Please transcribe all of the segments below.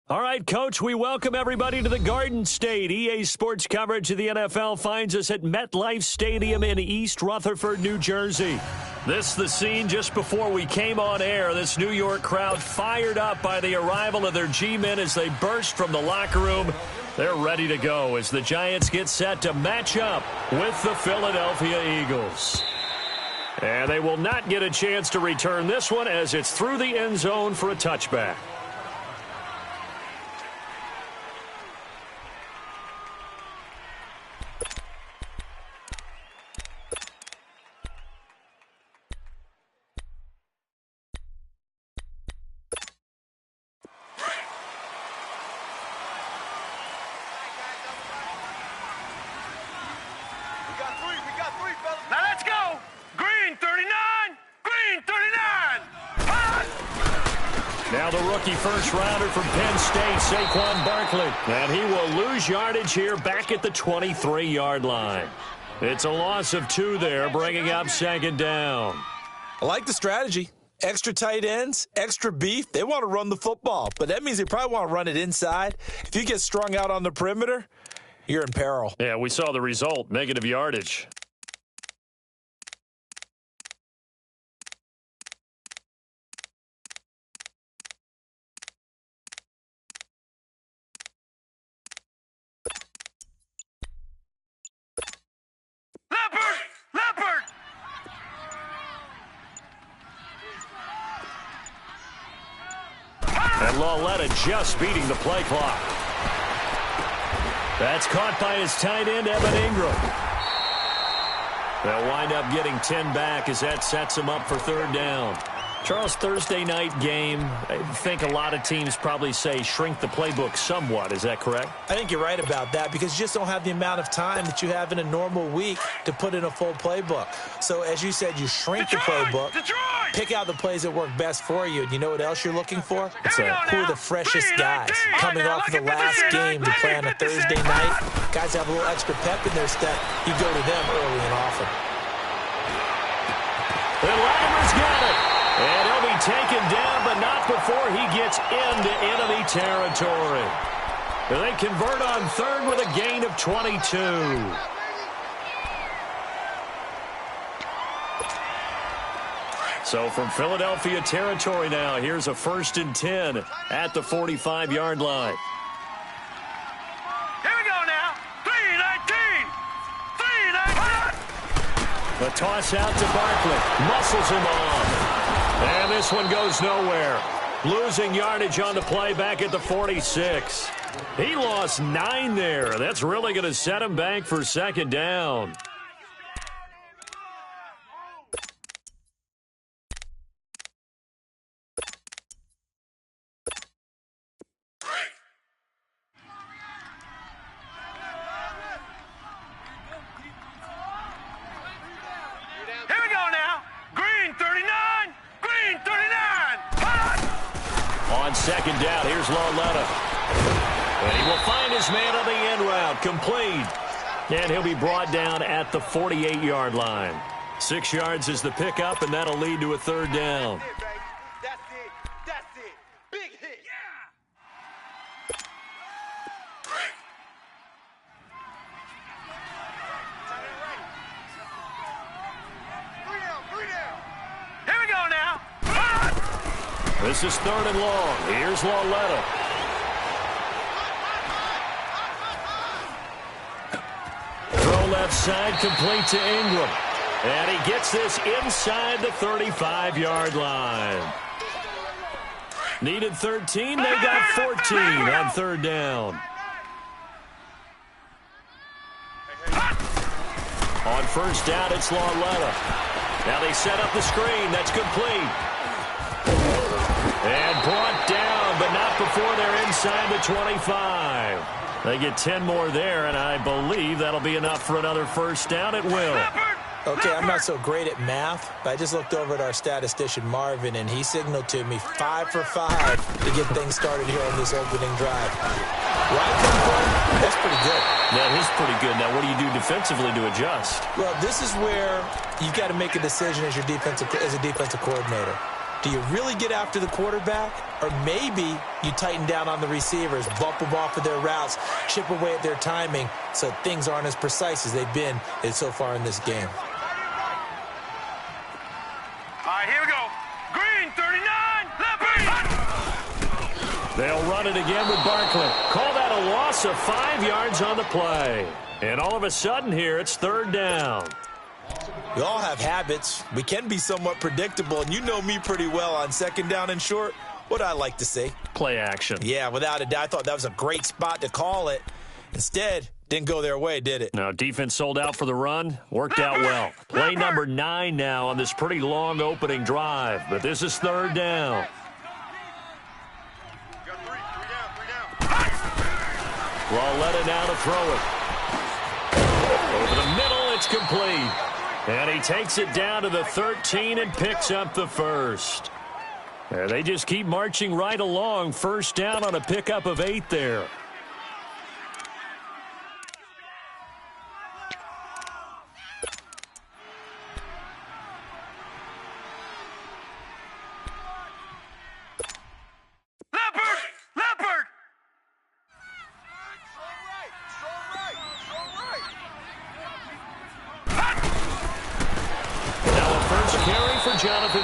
All right, Coach, we welcome everybody to the Garden State. EA Sports coverage of the NFL finds us at MetLife Stadium in East Rutherford, New Jersey. This is the scene just before we came on air. This New York crowd fired up by the arrival of their G-men as they burst from the locker room. They're ready to go as the Giants get set to match up with the Philadelphia Eagles. And they will not get a chance to return this one as it's through the end zone for a touchback. Now the rookie first-rounder from Penn State, Saquon Barkley. And he will lose yardage here back at the 23-yard line. It's a loss of 2 there, bringing up second down. I like the strategy. Extra tight ends, extra beef. They want to run the football, but that means they probably want to run it inside. If you get strung out on the perimeter, you're in peril. Yeah, we saw the result, negative yardage. And Lawletta just beating the play clock. That's caught by his tight end, Evan Ingram. They'll wind up getting 10 back as that sets him up for third down. Charles, Thursday night game, I think a lot of teams probably say shrink the playbook somewhat. Is that correct? I think you're right about that because you just don't have the amount of time that you have in a normal week to put in a full playbook. So, as you said, you shrink the playbook, pick out the plays that work best for you. And you know what else you're looking for? Who are the freshest guys coming off of the last game to play on a Thursday night? Guys have a little extra pep in their step. You go to them early and often. The Latimer's got it. And he'll be taken down, but not before he gets into enemy territory. They convert on third with a gain of 22. So from Philadelphia territory now, here's a 1st and 10 at the 45-yard line. Here we go now. 3-19. 3-19. The toss out to Barkley. Muscles him off. And this one goes nowhere. Losing yardage on the play back at the 46. He lost 9 there. That's really going to set him back for second down. On second down, here's Lawletta. And he will find his man on the end route, complete. And he'll be brought down at the 48-yard line. 6 yards is the pickup, and that'll lead to a third down. That's it. That's it. Big hit. Here we go now. This is third and long. Here's Lawletta. Throw left side, complete to Ingram. And he gets this inside the 35-yard line. Needed 13. They got 14 on third down. On first down, it's Lawletta. Now they set up the screen. That's complete. And brought down, but not before they're inside the 25. They get 10 more there, and I believe that'll be enough for another first down. It will. Okay, I'm not so great at math, but I just looked over at our statistician, Marvin, and he signaled to me 5 for 5 to get things started here on this opening drive. That's pretty good. That is pretty good. Now, what do you do defensively to adjust? Well, this is where you've got to make a decision as a defensive coordinator. Do you really get after the quarterback? Or maybe you tighten down on the receivers, bump them off of their routes, chip away at their timing so things aren't as precise as they've been so far in this game. All right, here we go. Green, 39, left. They'll run it again with Barkley. Call that a loss of 5 yards on the play. And all of a sudden here, it's third down. We all have habits. We can be somewhat predictable, and you know me pretty well on second down and short. What I like to see. Play action. Yeah, without a doubt. I thought that was a great spot to call it. Instead, didn't go their way, did it? Now, defense sold out for the run. Worked out well. Play number 9 now on this pretty long opening drive. But this is third down. Lauletta now to throw it. Over the middle, it's complete. And he takes it down to the 13 and picks up the first. And they just keep marching right along. First down on a pickup of 8 there.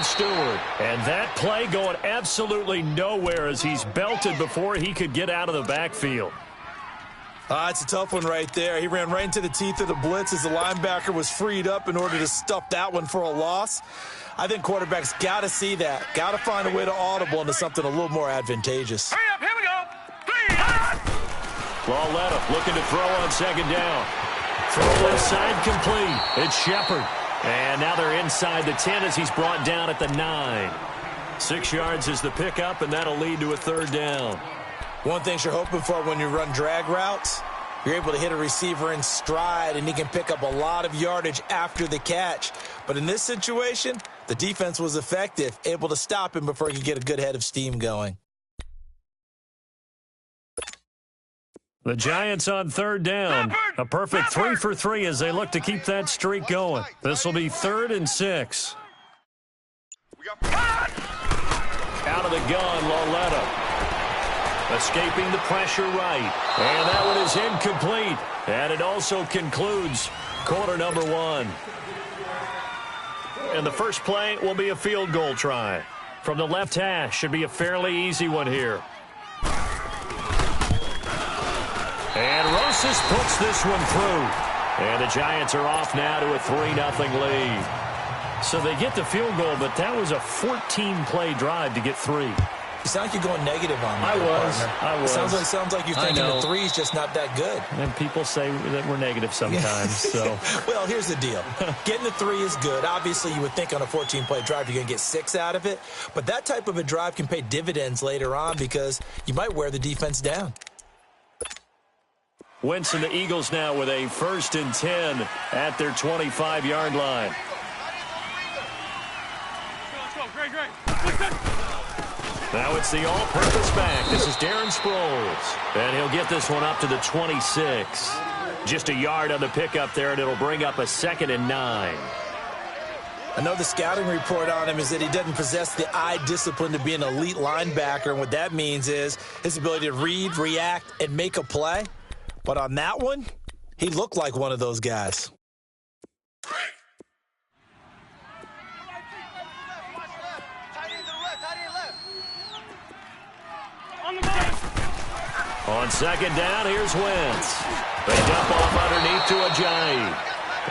Stewart. And that play going absolutely nowhere as he's belted before he could get out of the backfield. It's a tough one right there. He ran right into the teeth of the blitz as the linebacker was freed up in order to stuff that one for a loss. I think quarterbacks got to see that. Got to find a way to audible into something a little more advantageous. Hurry up, here we go. Lauletta looking to throw on second down. Throw inside complete. It's Shepard. And now they're inside the 10 as he's brought down at the 9. 6 yards is the pickup, and that'll lead to a third down. One thing you're hoping for when you run drag routes, you're able to hit a receiver in stride, and he can pick up a lot of yardage after the catch. But in this situation, the defense was effective, able to stop him before he could get a good head of steam going. The Giants on third down. A perfect 3 for 3 as they look to keep that streak going. This will be 3rd and 6. Out of the gun, Lauletta. Escaping the pressure right. And that one is incomplete. And it also concludes quarter number 1. And the first play will be a field goal try. From the left hash, should be a fairly easy one here. And Rosas puts this one through. And the Giants are off now to a 3-0 lead. So they get the field goal, but that was a 14-play drive to get 3. You sound like you're going negative on me. I was. It sounds like you're thinking the 3 is just not that good. And people say that we're negative sometimes. So, well, here's the deal. Getting the 3 is good. Obviously, you would think on a 14-play drive you're going to get 6 out of it. But that type of a drive can pay dividends later on because you might wear the defense down. Wentz and the Eagles now with a 1st and 10 at their 25-yard line. Let's go. Great. Now it's the all-purpose back. This is Darren Sproles. And he'll get this one up to the 26. Just a yard on the pickup there, and it'll bring up a 2nd and 9. I know the scouting report on him is that he doesn't possess the eye discipline to be an elite linebacker. And what that means is his ability to read, react, and make a play. But on that one, he looked like one of those guys. On second down, here's Wentz. They dump off underneath to Ajayi.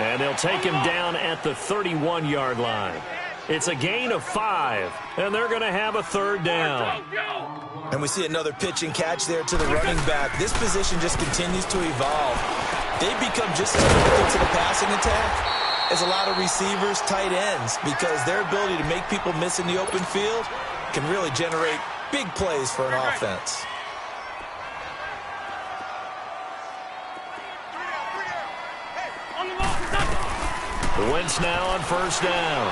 And they'll take him down at the 31-yard line. It's a gain of 5, and they're going to have a third down. And we see another pitch and catch there to the running back. This position just continues to evolve. They've become just as critical to the passing attack as a lot of receivers, tight ends, because their ability to make people miss in the open field can really generate big plays for an offense. Wentz now on first down.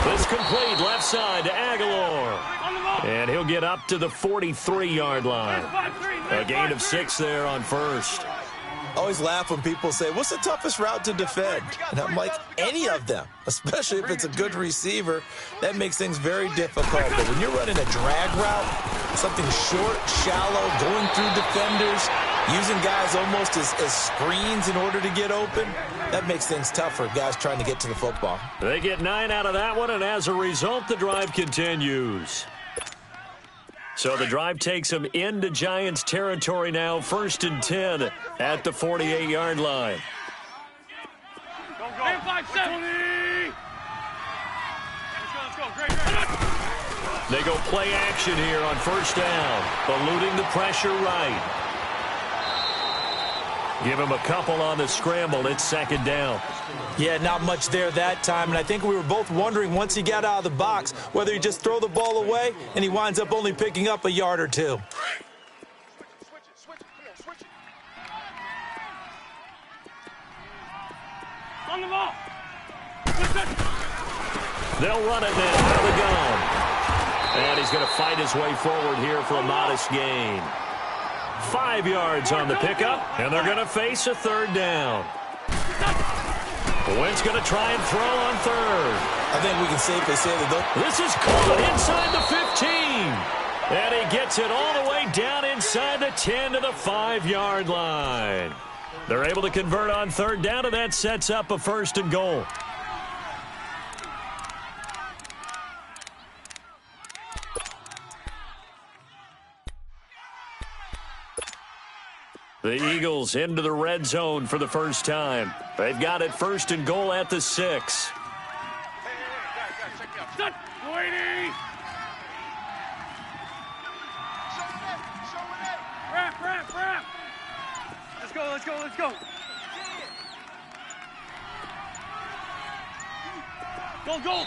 This complete left side to Aguilar. And he'll get up to the 43-yard line. A gain of 6 there on first. I always laugh when people say, what's the toughest route to defend? And I'm like, any of them, especially if it's a good receiver. That makes things very difficult. But when you're running a drag route, something short, shallow, going through defenders, using guys almost as screens in order to get open, that makes things tough for guys trying to get to the football. They get 9 out of that one, and as a result, the drive continues. So the drive takes them into Giants territory now, 1st and 10 at the 48-yard line. Go, go. 5-7. Let's go. Great. They go play action here on 1st down, eluding the pressure right. Give him a couple on the scramble. It's 2nd down. Yeah, not much there that time, and I think we were both wondering once he got out of the box whether he just throw the ball away and he winds up only picking up a yard or two. Switch it. On the ball. They'll run it now out of the gun. And he's going to fight his way forward here for a modest gain. 5 yards on the pickup, and they're going to face a 3rd down. Wentz going to try and throw on 3rd. I think we can safely say that this is caught inside the 15. And he gets it all the way down inside the 10 to the 5-yard line. They're able to convert on 3rd down, and that sets up a 1st and goal. The Eagles into the red zone for the first time. They've got it 1st and goal at the 6. Wait. Wrap. Let's go. Go.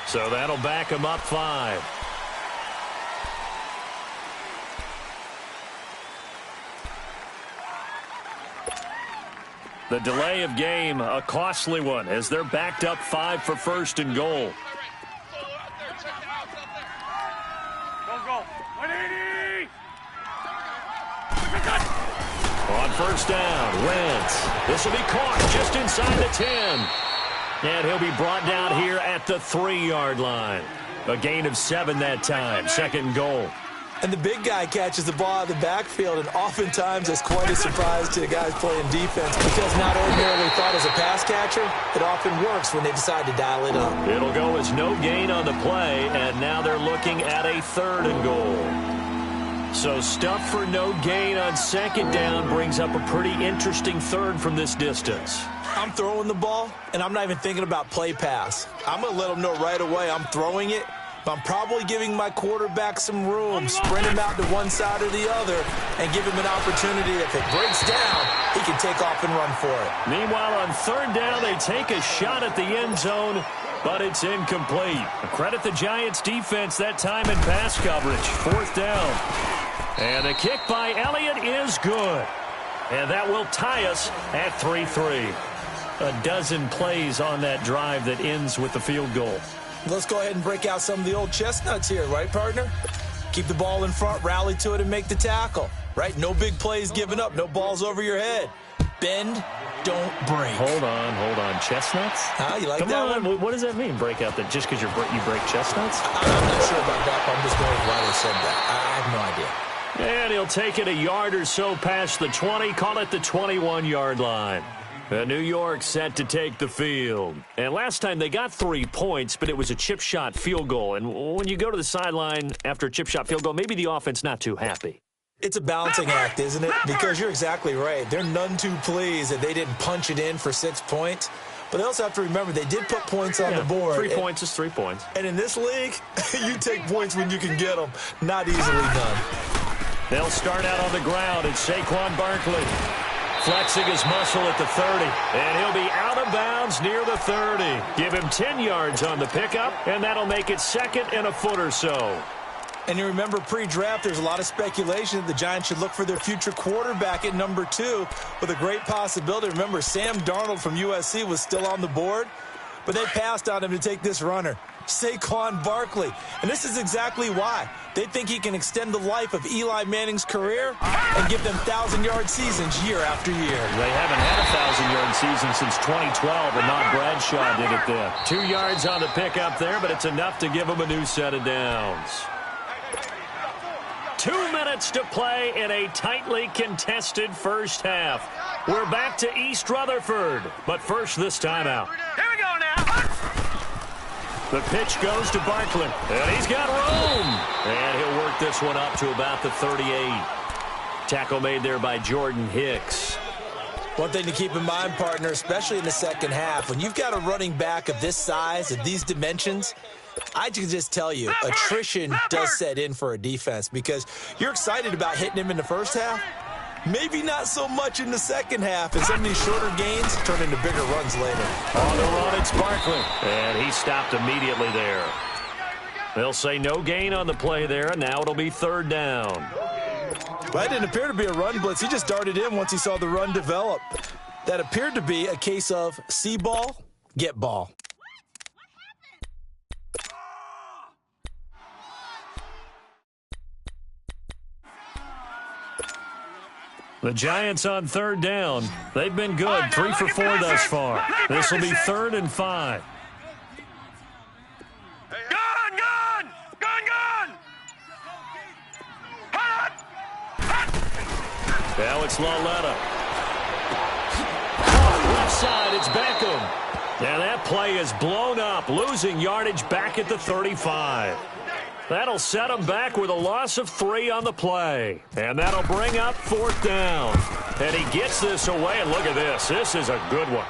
So that'll back him up 5. The delay of game, a costly one, as they're backed up 5 for 1st and goal. Go. 180. On 1st down, Wentz. This will be caught just inside the 10. And he'll be brought down here at the 3-yard line. A gain of 7 that time, 2nd and goal. And the big guy catches the ball out of the backfield, and oftentimes it's quite a surprise to the guys playing defense because not ordinarily thought as a pass catcher, it often works when they decide to dial it up. It'll go as no gain on the play, and now they're looking at a 3rd and goal. So stuff for no gain on 2nd down brings up a pretty interesting 3rd from this distance. I'm throwing the ball, and I'm not even thinking about play pass. I'm going to let them know right away I'm throwing it. But I'm probably giving my quarterback some room, sprint him out to one side or the other, and give him an opportunity. If it breaks down, he can take off and run for it. Meanwhile, on 3rd down, they take a shot at the end zone, but it's incomplete. Credit the Giants' defense that time in pass coverage. 4th down. And the kick by Elliott is good. And that will tie us at 3-3. A dozen plays on that drive that ends with the field goal. Let's go ahead and break out some of the old chestnuts here, right, partner? Keep the ball in front, rally to it, and make the tackle, right? No big plays given up, no balls over your head. Bend, don't break. Hold on. Chestnuts? You like Come that on. one? What does that mean, break out? That just because you break chestnuts? I'm not sure about that, but I'm just going with why they said that. I have no idea. And he'll take it a yard or so past the 20, call it the 21-yard line. New York set to take the field. And last time they got 3 points, but it was a chip shot field goal. And when you go to the sideline after a chip shot field goal, maybe the offense not too happy. It's a balancing act, isn't it? Because you're exactly right. They're none too pleased that they didn't punch it in for 6 points. But they also have to remember they did put points on the board. 3 points is 3 points. And in this league, you take points when you can get them. Not easily done. They'll start out on the ground. It's Saquon Barkley. Flexing his muscle at the 30, and he'll be out of bounds near the 30. Give him 10 yards on the pickup, and that'll make it 2nd and a foot or so. And you remember pre-draft, there's a lot of speculation that the Giants should look for their future quarterback at number 2 with a great possibility. Remember, Sam Darnold from USC was still on the board, but they passed on him to take this runner, Saquon Barkley. And this is exactly why. They think he can extend the life of Eli Manning's career and give them 1,000-yard seasons year after year. They haven't had a 1,000-yard season since 2012, and Bob Bradshaw did it then. 2 yards on the pickup there, but it's enough to give them a new set of downs. 2 minutes to play in a tightly contested first half. We're back to East Rutherford, but first this timeout. Here we go now. The pitch goes to Barkley, and he's got room. And he'll work this one up to about the 38. Tackle made there by Jordan Hicks. One thing to keep in mind, partner, especially in the second half, when you've got a running back of this size, of these dimensions, I can just tell you, attrition does set in for a defense because you're excited about hitting him in the first half. Maybe not so much in the second half, and some of these shorter gains turn into bigger runs later. On the run, it's Barkley. And he stopped immediately there. They'll say no gain on the play there, and now it'll be third down. Well, that didn't appear to be a run blitz. He just darted in once he saw the run develop. That appeared to be a case of see ball, get ball. The Giants on third down. They've been good, 3 for 4 thus far. This will be 3rd and 5. Gun, gun! Gun, gun! Hot! Hot! Alex Lawletta. Off left side, it's Beckham. And that play is blown up, losing yardage back at the 35. That'll set him back with a loss of 3 on the play. And that'll bring up 4th down. And he gets this away, and look at this. This is a good one.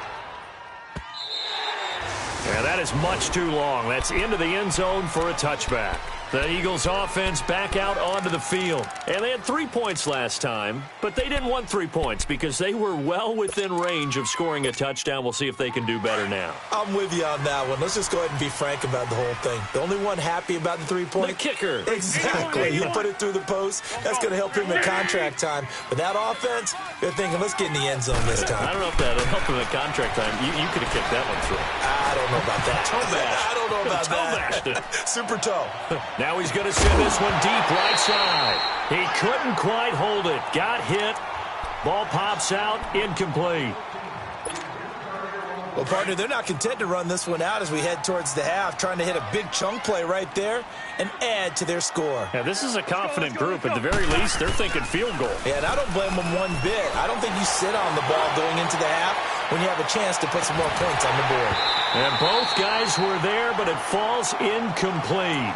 And that is much too long. That's into the end zone for a touchback. The Eagles offense back out onto the field. And they had 3 points last time, but they didn't want 3 points because they were well within range of scoring a touchdown. We'll see if they can do better now. I'm with you on that one. Let's just go ahead and be frank about the whole thing. The only one happy about the 3-point? The kicker. Exactly. He put it through the post. That's going to help him at contract time. But that offense, they're thinking, let's get in the end zone this time. I don't know if that'll help him at contract time. You could have kicked that one through. I don't know about that. Toe bash. I don't know about that. that. Super toe. Now he's going to send this one deep right side. He couldn't quite hold it. Got hit. Ball pops out. Incomplete. Well, partner, they're not content to run this one out as we head towards the half, trying to hit a big chunk play right there and add to their score. Yeah, this is a confident group. At the very least, they're thinking field goal. Yeah, and I don't blame them one bit. I don't think you sit on the ball going into the half when you have a chance to put some more points on the board. And both guys were there, but it falls incomplete.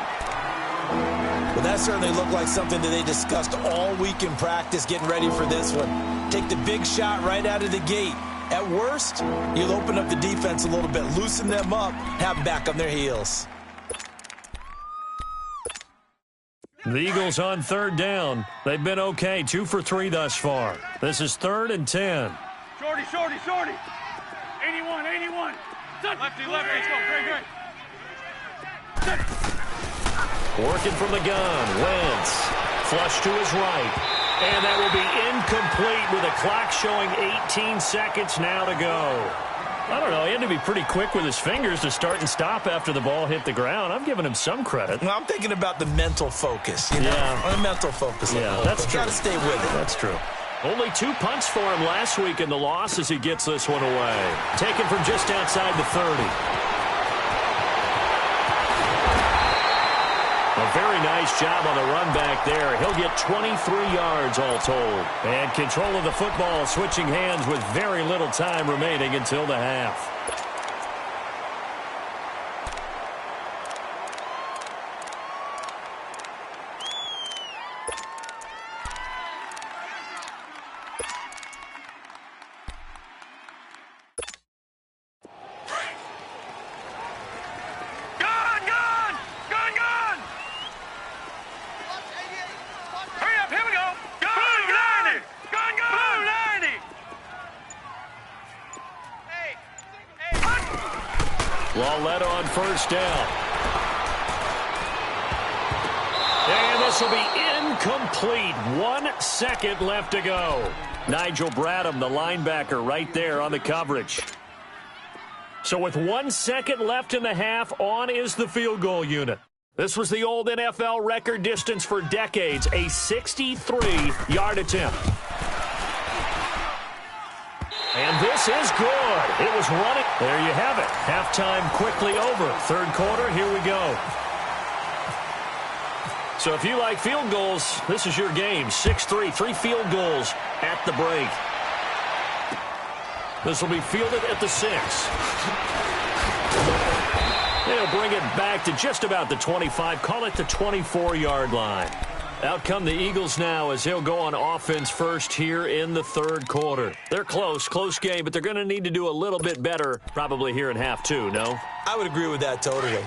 Well, that certainly looked like something that they discussed all week in practice getting ready for this one. Take the big shot right out of the gate. At worst, you'll open up the defense a little bit, loosen them up, have them back on their heels. The Eagles on third down. They've been okay, 2 for 3 thus far. This is 3rd and 10. Shorty, shorty, shorty. 81, 81. Lefty, lefty. Let's go. Great, great. Working from the gun. Wentz. Flush to his right. And that will be incomplete with a clock showing 18 seconds now to go. I don't know. He had to be pretty quick with his fingers to start and stop after the ball hit the ground. I'm giving him some credit. Well, I'm thinking about the mental focus, you know? Yeah. The mental focus. Yeah, that's true. Got to stay with it. That's true. Only 2 punts for him last week in the loss as he gets this one away. Taken from just outside the 30. A very nice job on the run back there. He'll get 23 yards all told. And control of the football switching hands with very little time remaining until the half. Lawletta on first down. And this will be incomplete. 1 second left to go. Nigel Bradham, the linebacker, right there on the coverage. So with 1 second left in the half, on is the field goal unit. This was the old NFL record distance for decades, a 63-yard attempt. And this is good. It was running. There you have it. Halftime quickly over. Third quarter, here we go. So if you like field goals, this is your game. 6-3, 3 field goals at the break. This will be fielded at the 6. They'll bring it back to just about the 25. Call it the 24-yard line. Out come the Eagles now as they'll go on offense first here in the third quarter. They're close game, but they're going to need to do a little bit better probably here in half two, no? I would agree with that totally.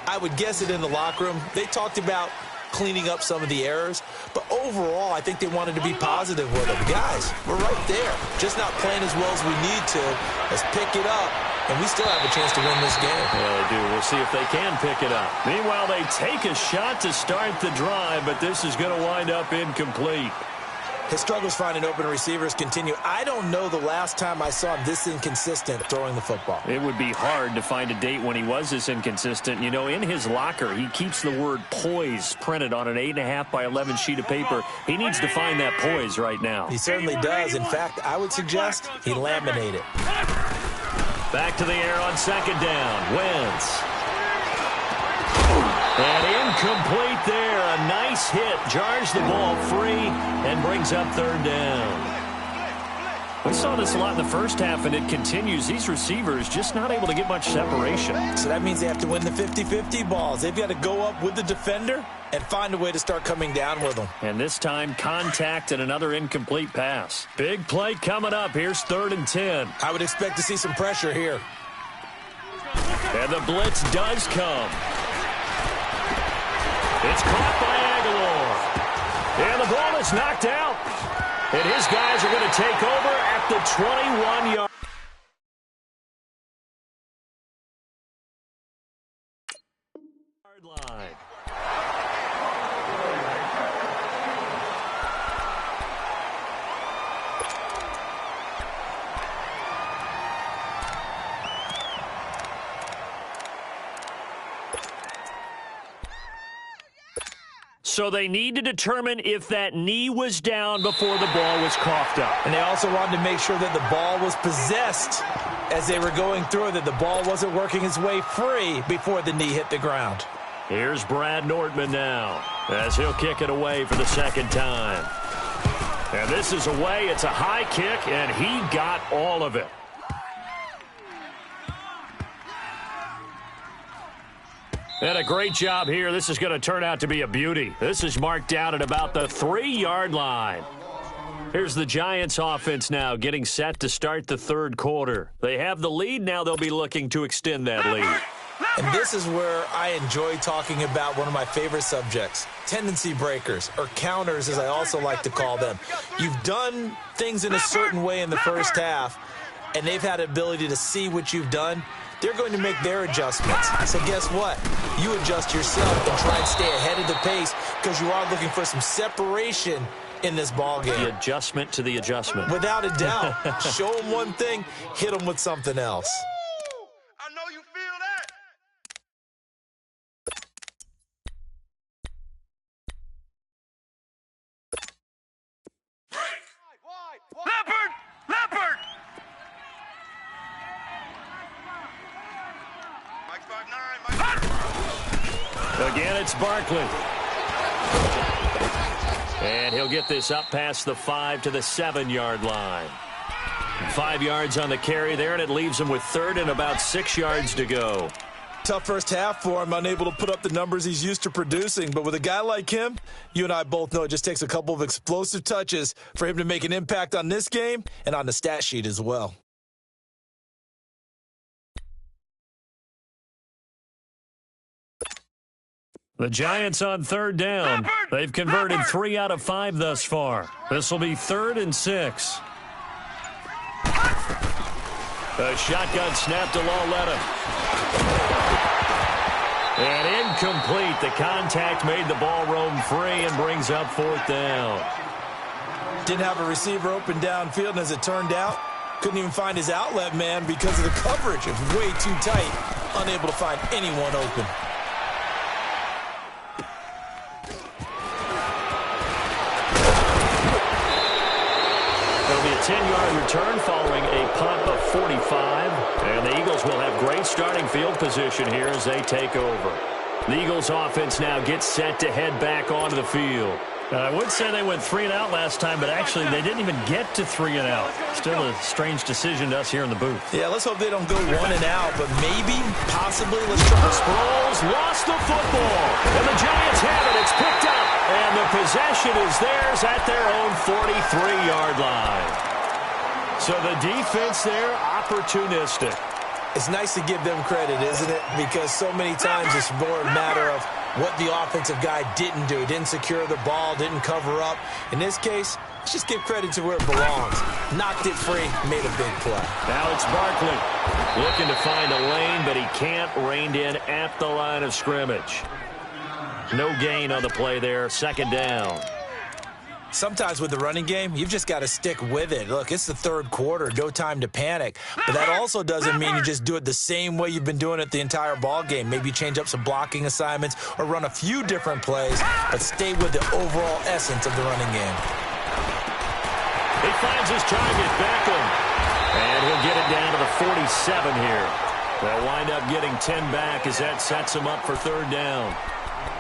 I would guess it in the locker room. They talked about cleaning up some of the errors, but overall, I think they wanted to be positive with them. Guys, we're right there. Just not playing as well as we need to. Let's pick it up, and we still have a chance to win this game. Yeah, they do. We'll see if they can pick it up. Meanwhile, they take a shot to start the drive, but this is going to wind up incomplete. His struggles finding open receivers continue. I don't know the last time I saw him this inconsistent throwing the football. It would be hard to find a date when he was this inconsistent. You know, in his locker, he keeps the word poise printed on an 8.5 by 11 sheet of paper. He needs to find that poise right now. He certainly does. In fact, I would suggest he laminate it. Back to the air on second down. Wentz. And incomplete there. A nice hit. Jars the ball free and brings up third down. We saw this a lot in the first half, and it continues. These receivers just not able to get much separation. So that means they have to win the 50-50 balls. They've got to go up with the defender and find a way to start coming down with them. And this time, contact and another incomplete pass. Big play coming up. Here's 3rd and 10. I would expect to see some pressure here. And the blitz does come. It's caught by Aguilar. And the ball is knocked out. And his guys are going to take over at the 21-yard line. So they need to determine if that knee was down before the ball was coughed up. And they also wanted to make sure that the ball was possessed as they were going through, that the ball wasn't working its way free before the knee hit the ground. Here's Brad Nordman now as he'll kick it away for the second time. And this is away. It's a high kick, and he got all of it. And a great job here. This is going to turn out to be a beauty. This is marked down at about the 3-yard line. Here's the Giants offense now getting set to start the third quarter. They have the lead. Now they'll be looking to extend that lead. And this is where I enjoy talking about one of my favorite subjects, tendency breakers, or counters as I also like to call them. You've done things in a certain way in the first half, and they've had the ability to see what you've done. They're going to make their adjustments. So guess what? You adjust yourself and try and stay ahead of the pace because you are looking for some separation in this ball game. The adjustment to the adjustment. Without a doubt. Show them one thing, hit them with something else. I know you feel that. Leopard! Leopard! Again, it's Barkley. And he'll get this up past the 5 to the 7-yard line. 5 yards on the carry there, and it leaves him with 3rd and about 6 yards to go. Tough first half for him, unable to put up the numbers he's used to producing. But with a guy like him, you and I both know it just takes a couple of explosive touches for him to make an impact on this game and on the stat sheet as well. The Giants on 3rd down. They've converted 3 out of 5 thus far. This will be 3rd and 6. A shotgun snap to Lauletta. And incomplete. The contact made the ball roam free and brings up 4th down. Didn't have a receiver open downfield, and as it turned out, couldn't even find his outlet man because of the coverage. It was way too tight, unable to find anyone open. return following a punt of 45. And the Eagles will have great starting field position here as they take over. The Eagles offense now gets set to head back onto the field. I would say they went 3 and out last time, but actually they didn't even get to 3 and out. Still a strange decision to us here in the booth. Yeah, let's hope they don't go 1 and out, but maybe, possibly, let's try. Sproles lost the football, and the Giants have it. It's picked up, and the possession is theirs at their own 43-yard line. So the defense there, opportunistic. It's nice to give them credit, isn't it? Because so many times it's more a matter of what the offensive guy didn't do. He didn't secure the ball, didn't cover up. In this case, let's just give credit to where it belongs. Knocked it free, made a big play. Now it's Barkley looking to find a lane, but he can't. Reined in at the line of scrimmage. No gain on the play there. Second down. Sometimes with the running game, you've just got to stick with it. Look, it's the third quarter, no time to panic. But that also doesn't mean you just do it the same way you've been doing it the entire ball game. Maybe change up some blocking assignments or run a few different plays, but stay with the overall essence of the running game. He finds his target, Beckham, and he'll get it down to the 47 here. They'll wind up getting 10 back as that sets him up for third down.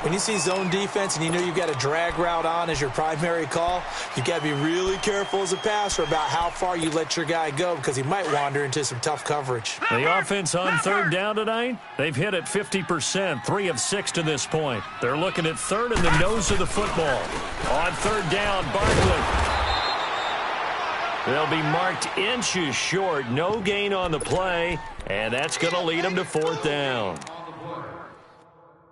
When you see zone defense and you know you've got a drag route on as your primary call, you've got to be really careful as a passer about how far you let your guy go because he might wander into some tough coverage. The offense on third down tonight, they've hit it 50%, 3 of 6 to this point. They're looking at third in the nose of the football. On third down, Barkley. They'll be marked inches short, no gain on the play, and that's going to lead them to fourth down.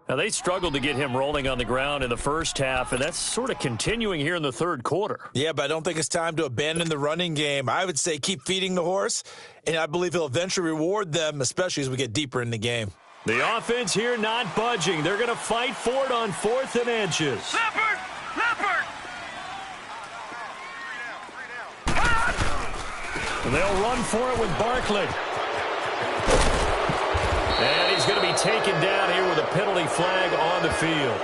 Now, they struggled to get him rolling on the ground in the first half, and that's sort of continuing here in the third quarter. Yeah, but I don't think it's time to abandon the running game. I would say keep feeding the horse, and I believe he'll eventually reward them, especially as we get deeper in the game. The offense here not budging. They're going to fight for it on 4th and inches. Leopard! Leopard! And they'll run for it with Barkley. And he's going to be taken down here with a penalty flag on the field.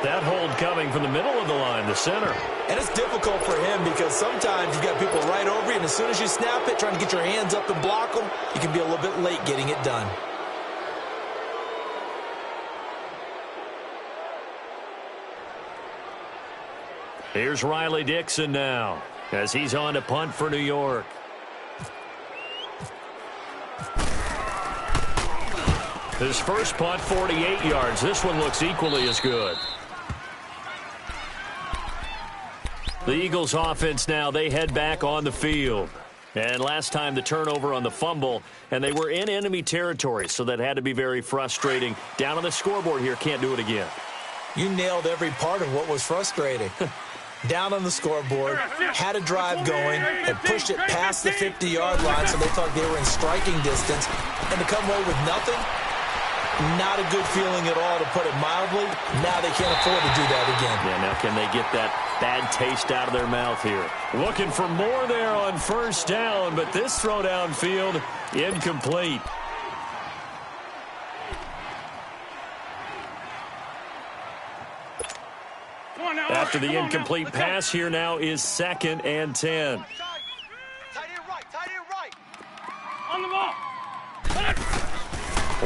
That hold coming from the middle of the line, the center. And it's difficult for him because sometimes you've got people right over you, and as soon as you snap it, trying to get your hands up and block them, you can be a little bit late getting it done. Here's Riley Dixon now as he's on to punt for New York. His first punt, 48 yards. This one looks equally as good. The Eagles offense now, they head back on the field. And last time the turnover on the fumble, and they were in enemy territory, so that had to be very frustrating. Down on the scoreboard here, can't do it again. You nailed every part of what was frustrating. Down on the scoreboard, had a drive going, had pushed it past the 50-yard line so they thought they were in striking distance, and to come away with nothing, not a good feeling at all, to put it mildly. Now they can't afford to do that again. Yeah, now can they get that bad taste out of their mouth here? Looking for more there on first down, but this throw downfield, incomplete. After the incomplete pass, here now is 2nd and 10. Tight end right. On the ball.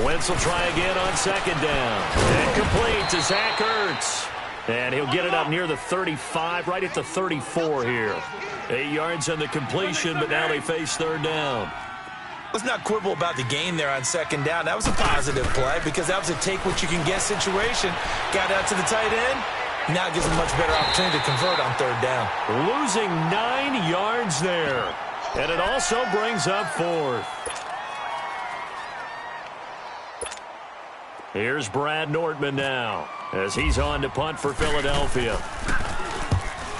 Wentz will try again on 2nd down. Incomplete to Zach Ertz. And he'll get it up near the 35, right at the 34 here. 8 yards on the completion, but now they face third down. Let's not quibble about the gain there on 2nd down. That was a positive play because that was a take-what-you-can-get situation. Got out to the tight end. Now it gives them a much better opportunity to convert on third down. Losing 9 yards there. And it also brings up 4th. Here's Brad Nortman now as he's on to punt for Philadelphia.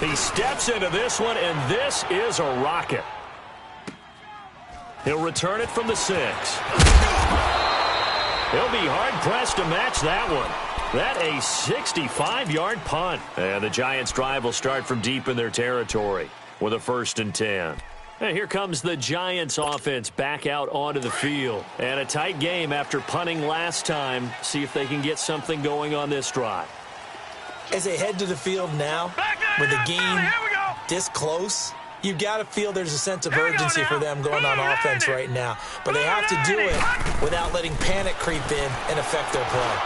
He steps into this one, and this is a rocket. He'll return it from the 6. He'll be hard-pressed to match that one. That a 65-yard punt. And the Giants' drive will start from deep in their territory with a 1st and 10. And here comes the Giants offense back out onto the field. And a tight game after punting last time. See if they can get something going on this drive. As they head to the field now, with the game this close, you've got to feel there's a sense of urgency for them going on offense right now. But they have to do it without letting panic creep in and affect their play.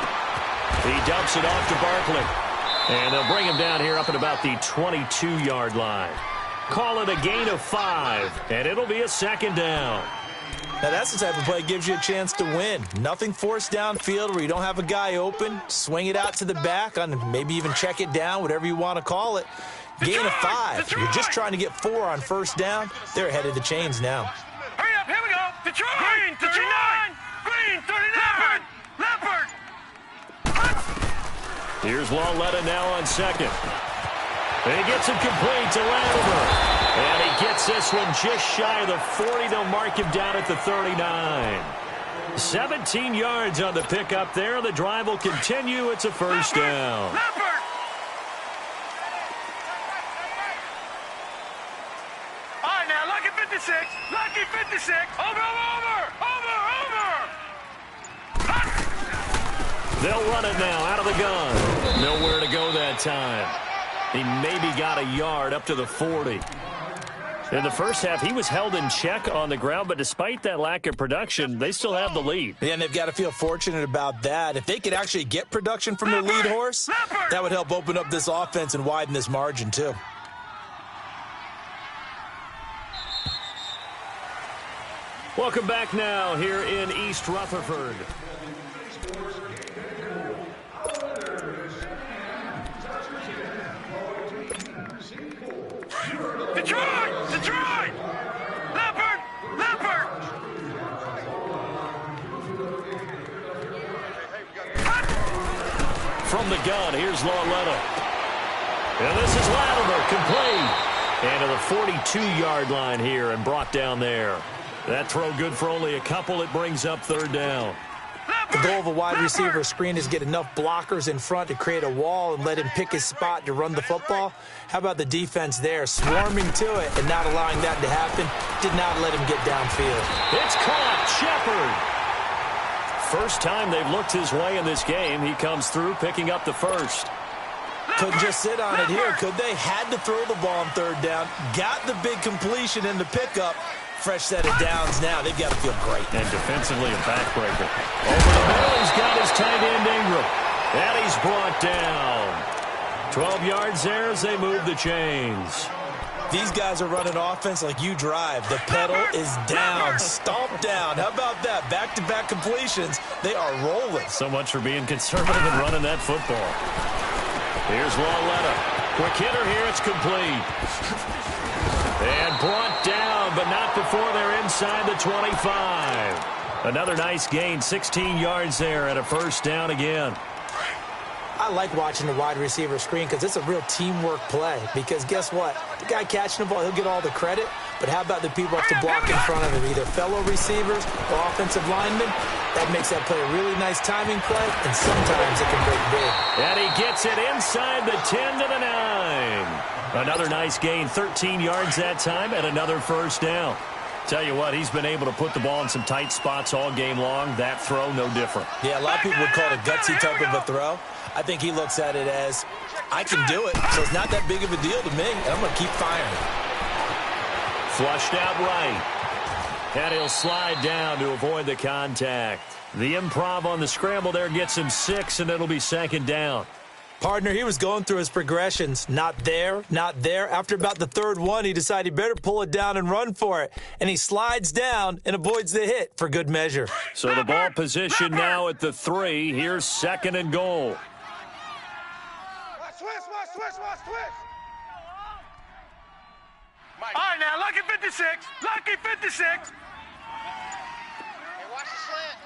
He dumps it off to Barkley. And they'll bring him down here up at about the 22-yard line. Call it a gain of 5, and it'll be a second down. Now, that's the type of play that gives you a chance to win. Nothing forced downfield where you don't have a guy open. Swing it out to the back, on maybe even check it down, whatever you want to call it. Gain of 5. You're just trying to get 4 on first down. They're ahead of the chains now. Hurry up, here we go. Detroit. Green, 39. Green, 39. Leopard. Here's Lauletta now on second. And he gets it complete to Latimer. And he gets this one just shy of the 40. They'll mark him down at the 39. 17 yards on the pickup there. The drive will continue. It's a first down. Leopard. All right, now, lucky 56. Lucky 56. Over. They'll run it now out of the gun. Nowhere to go that time. He maybe got a yard up to the 40. In the first half, he was held in check on the ground, but despite that lack of production, they still have the lead. Yeah, and they've got to feel fortunate about that. If they could actually get production from their lead horse, that would help open up this offense and widen this margin, too. Welcome back now here in East Rutherford. Detroit! Leopard! From the gun, here's Lauletta. And this is Latimer, complete. And to the 42-yard line here and brought down there. That throw good for only a couple. It brings up third down. The goal of a wide receiver screen is get enough blockers in front to create a wall and let him pick his spot to run the football. How about the defense there, swarming to it and not allowing that to happen? Did not let him get downfield. It's caught. Shepard. First time they've looked his way in this game. He comes through picking up the first. Couldn't just sit on it here, could they? Had to throw the ball on third down. Got the big completion in the pickup. Fresh set of downs now. They've got to feel great. And defensively a backbreaker. Over the middle, he's got his tight end Ingram. And he's brought down. 12 yards there as they move the chains. These guys are running offense like you drive. The pedal is down, stomped down. How about that? Back-to-back completions. They are rolling. So much for being conservative and running that football. Here's Lauletta. Quick hitter here. It's complete. And brought down, but not before they're inside the 25. Another nice gain, 16 yards there and a first down again. I like watching the wide receiver screen because it's a real teamwork play. Because guess what? The guy catching the ball, he'll get all the credit. But how about the people have to block in front of him, either fellow receivers or offensive linemen? That makes that play a really nice timing play, and sometimes it can break big. And he gets it inside the 10 to the 9. Another nice gain, 13 yards that time, and another first down. Tell you what, he's been able to put the ball in some tight spots all game long. That throw, no different. Yeah, a lot of people would call it a gutsy type of a throw. I think he looks at it as, I can do it, so it's not that big of a deal to me, and I'm going to keep firing. Flushed out right. And he'll slide down to avoid the contact. The improv on the scramble there gets him 6, and it'll be second down. Partner, he was going through his progressions. Not there, not there. After about the third one, he decided he better pull it down and run for it. And he slides down and avoids the hit for good measure. So the ball position now at the 3. Here's second and goal. Switch. All right, now, lucky 56. Lucky 56. Hey, watch the slant.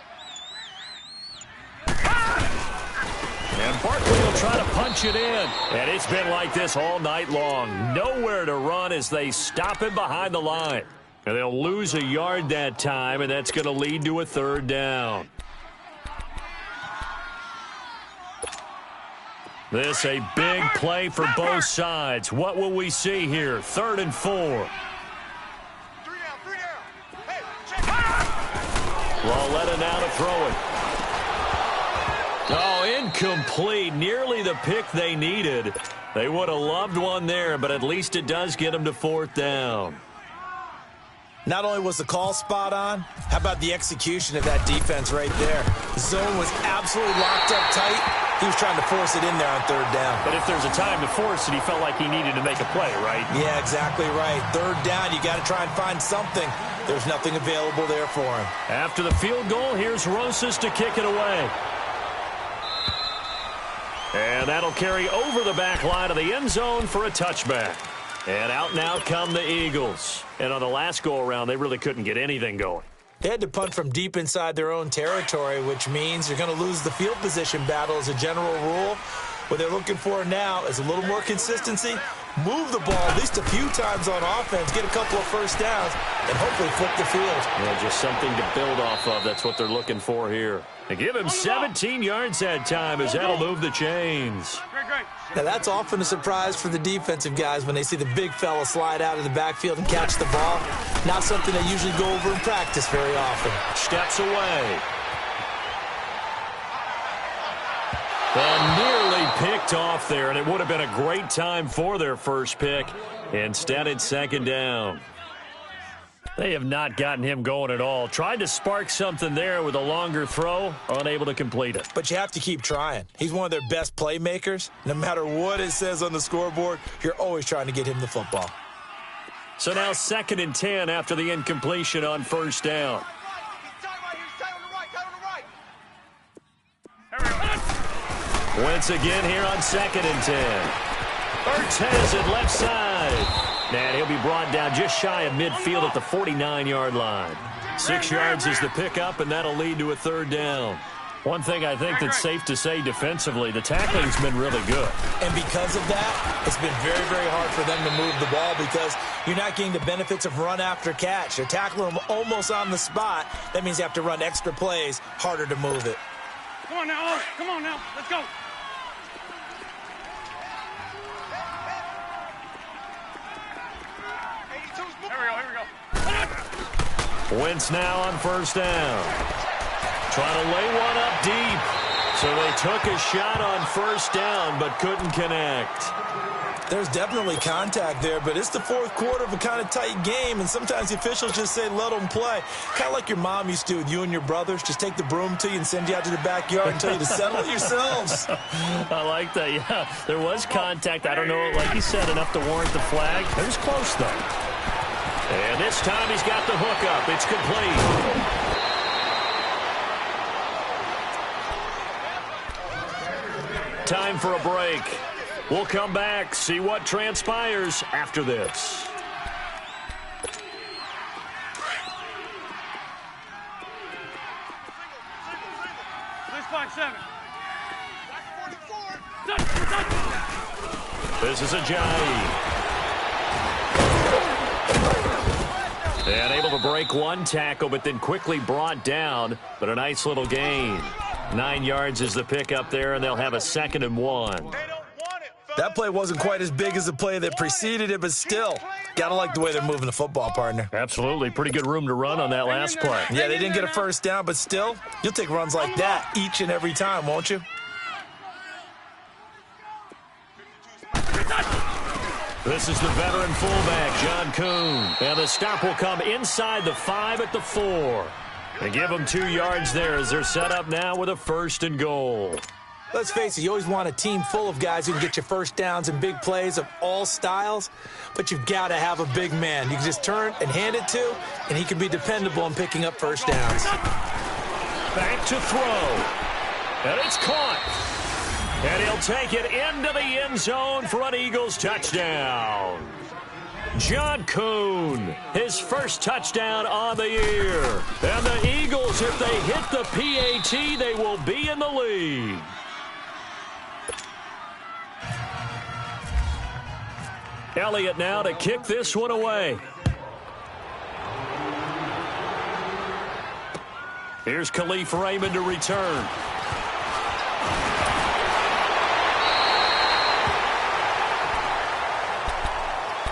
And Barkley will try to punch it in. And it's been like this all night long. Nowhere to run as they stop him behind the line. And they'll lose a yard that time, and that's going to lead to a third down. This a big play for both sides. What will we see here? 3rd and 4. now to throw it. Oh, incomplete. Nearly the pick they needed. They would have loved one there, but at least it does get them to 4th down. Not only was the call spot on, how about the execution of that defense right there? The zone was absolutely locked up tight. He was trying to force it in there on 3rd down. But if there's a time to force it, he felt like he needed to make a play, right? Yeah, exactly right. 3rd down, you got to try and find something. There's nothing available there for him. After the field goal, here's Rosas to kick it away. And that'll carry over the back line of the end zone for a touchback. And out now come the Eagles. And on the last go-around, they really couldn't get anything going. They had to punt from deep inside their own territory, which means you're going to lose the field position battle as a general rule. What they're looking for now is a little more consistency, move the ball at least a few times on offense, get a couple of first downs, and hopefully flip the field. Yeah, just something to build off of. That's what they're looking for here. And give him 17 yards that time as that'll move the chains. Now, that's often a surprise for the defensive guys when they see the big fella slide out of the backfield and catch the ball. Not something they usually go over in practice very often. Steps away. And nearly picked off there, and it would have been a great time for their first pick. Instead, it's 2nd down. They have not gotten him going at all. Tried to spark something there with a longer throw, unable to complete it. But you have to keep trying. He's one of their best playmakers. No matter what it says on the scoreboard, you're always trying to get him the football. So now 2nd and 10 after the incompletion on 1st down. Once again here on 2nd and 10. Ertz has it left side. And he'll be brought down just shy of midfield at the 49-yard line. 6 yards is the pickup, and that'll lead to a 3rd down. One thing I think that's safe to say defensively, the tackling's been really good. And because of that, it's been very, very hard for them to move the ball because you're not getting the benefits of run after catch. They're tackling them almost on the spot. That means you have to run extra plays, harder to move it. Come on now, come on now, let's go. Here we go. Wentz now on 1st down. Trying to lay one up deep. So they took a shot on 1st down but couldn't connect. There's definitely contact there, but it's the 4th quarter of a kind of tight game, and sometimes the officials just say let them play. Kind of like your mom used to do with you and your brothers. Just take the broom to you and send you out to the backyard and tell you to settle it yourselves. I like that, yeah. There was contact. I don't know, like you said, enough to warrant the flag. It was close, though. And this time he's got the hook up. It's complete. Time for a break. We'll come back, see what transpires after this. This is Ajayi. And able to break one tackle, but then quickly brought down. But a nice little gain. 9 yards is the pickup there, and they'll have a 2nd and 1. That play wasn't quite as big as the play that preceded it, but still, gotta like the way they're moving the football, partner. Absolutely. Pretty good room to run on that last play. Yeah, they didn't get a 1st down, but still, you'll take runs like that each and every time, won't you? This is the veteran fullback, John Kuhn. And the stop will come inside the 5 at the 4. They give them 2 yards there as they're set up now with a 1st and goal. Let's face it, you always want a team full of guys who can get you first downs and big plays of all styles, but you've got to have a big man you can just turn and hand it to, and he can be dependable in picking up first downs. Back to throw. And it's caught. And he'll take it into the end zone for an Eagles touchdown. John Kuhn, his first touchdown on the year. And the Eagles, if they hit the PAT, they will be in the lead. Elliott now to kick this one away. Here's Khalif Raymond to return.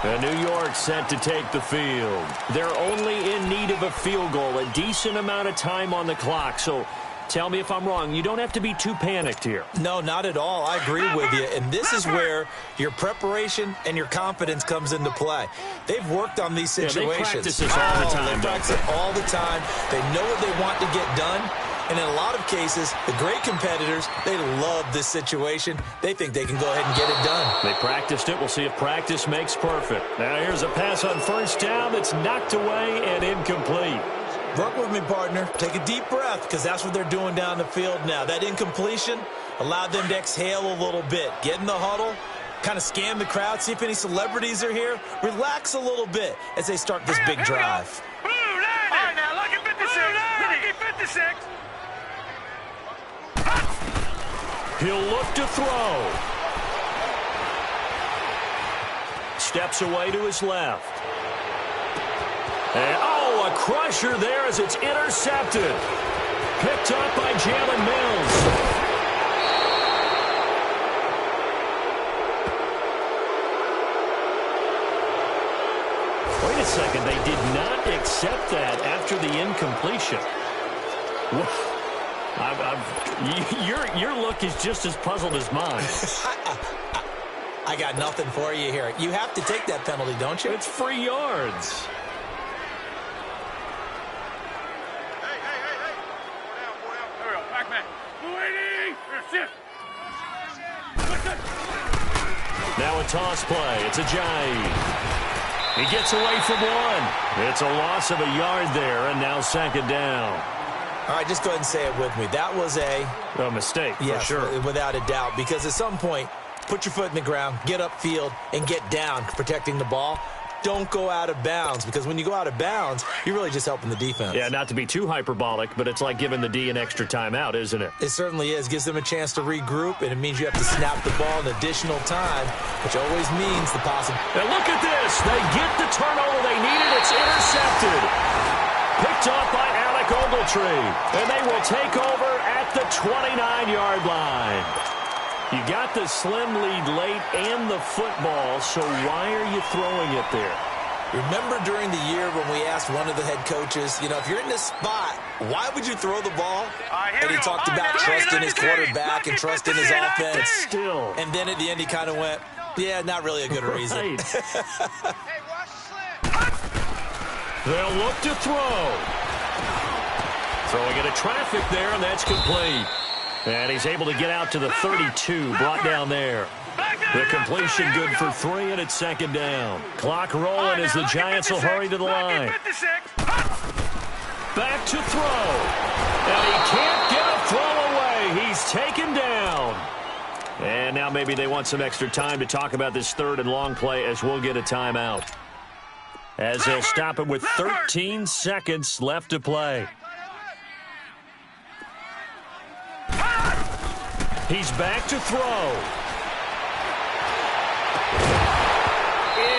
And New York set to take the field. They're only in need of a field goal, a decent amount of time on the clock. So tell me if I'm wrong. You don't have to be too panicked here. No, not at all. I agree with you. And this is where your preparation and your confidence comes into play. They've worked on these situations. Yeah, they practice this all the time. They practice it all the time. They know what they want to get done. And in a lot of cases, the great competitors, they love this situation. They think they can go ahead and get it done. They practiced it. We'll see if practice makes perfect. Now here's a pass on first down that's knocked away and incomplete. Work with me, partner. Take a deep breath, because that's what they're doing down the field now. That incompletion allowed them to exhale a little bit. Get in the huddle, kind of scan the crowd, see if any celebrities are here. Relax a little bit as they start this big drive. All right, now, lucky 56. Lucky 56. He'll look to throw. Steps away to his left. And, a crusher there as it's intercepted. Picked up by Jalen Mills. Wait a second. They did not accept that after the incompletion. Your look is just as puzzled as mine. I got nothing for you here. You have to take that penalty, don't you? It's free yards. Now a toss play. It's Ajayi. He gets away from one. It's a loss of a yard there, and now second down. All right, just go ahead and say it with me. That was a mistake, yes, for sure. Without a doubt, because at some point, put your foot in the ground, get upfield, and get down, protecting the ball. Don't go out of bounds, because when you go out of bounds, you're really just helping the defense. Yeah, not to be too hyperbolic, but it's like giving the D an extra timeout, isn't it? It certainly is. Gives them a chance to regroup, and it means you have to snap the ball in additional time, which always means the possible. And look at this. They get the turnover they needed. It's intercepted. Picked up by Alec Ogletree. And they will take over at the 29-yard line. You got the slim lead late and the football, so why are you throwing it there? Remember during the year when we asked one of the head coaches, if you're in this spot, why would you throw the ball? And he talked about trusting his quarterback and trusting his offense. Still. And then at the end he kind of went, yeah, not really a good reason. Right. They'll look to throw. Throwing into traffic there, and that's complete. And he's able to get out to the 32, brought down there. The completion good for 3, and it's second down. Clock rolling as the Giants will hurry to the line. Back to throw. And he can't get a throw away. He's taken down. And now maybe they want some extra time to talk about this third and long play as we'll get a timeout. As they'll stop it with 13 seconds left to play. He's back to throw.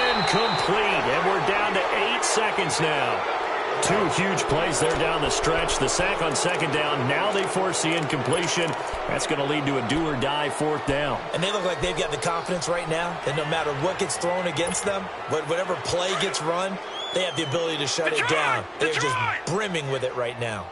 Incomplete. And we're down to 8 seconds now. 2 huge plays there down the stretch. The sack on second down. Now they force the incompletion. That's going to lead to a do-or-die fourth down. And they look like they've got the confidence right now that no matter what gets thrown against them, whatever play gets run, they have the ability to shut it down. They're just brimming with it right now.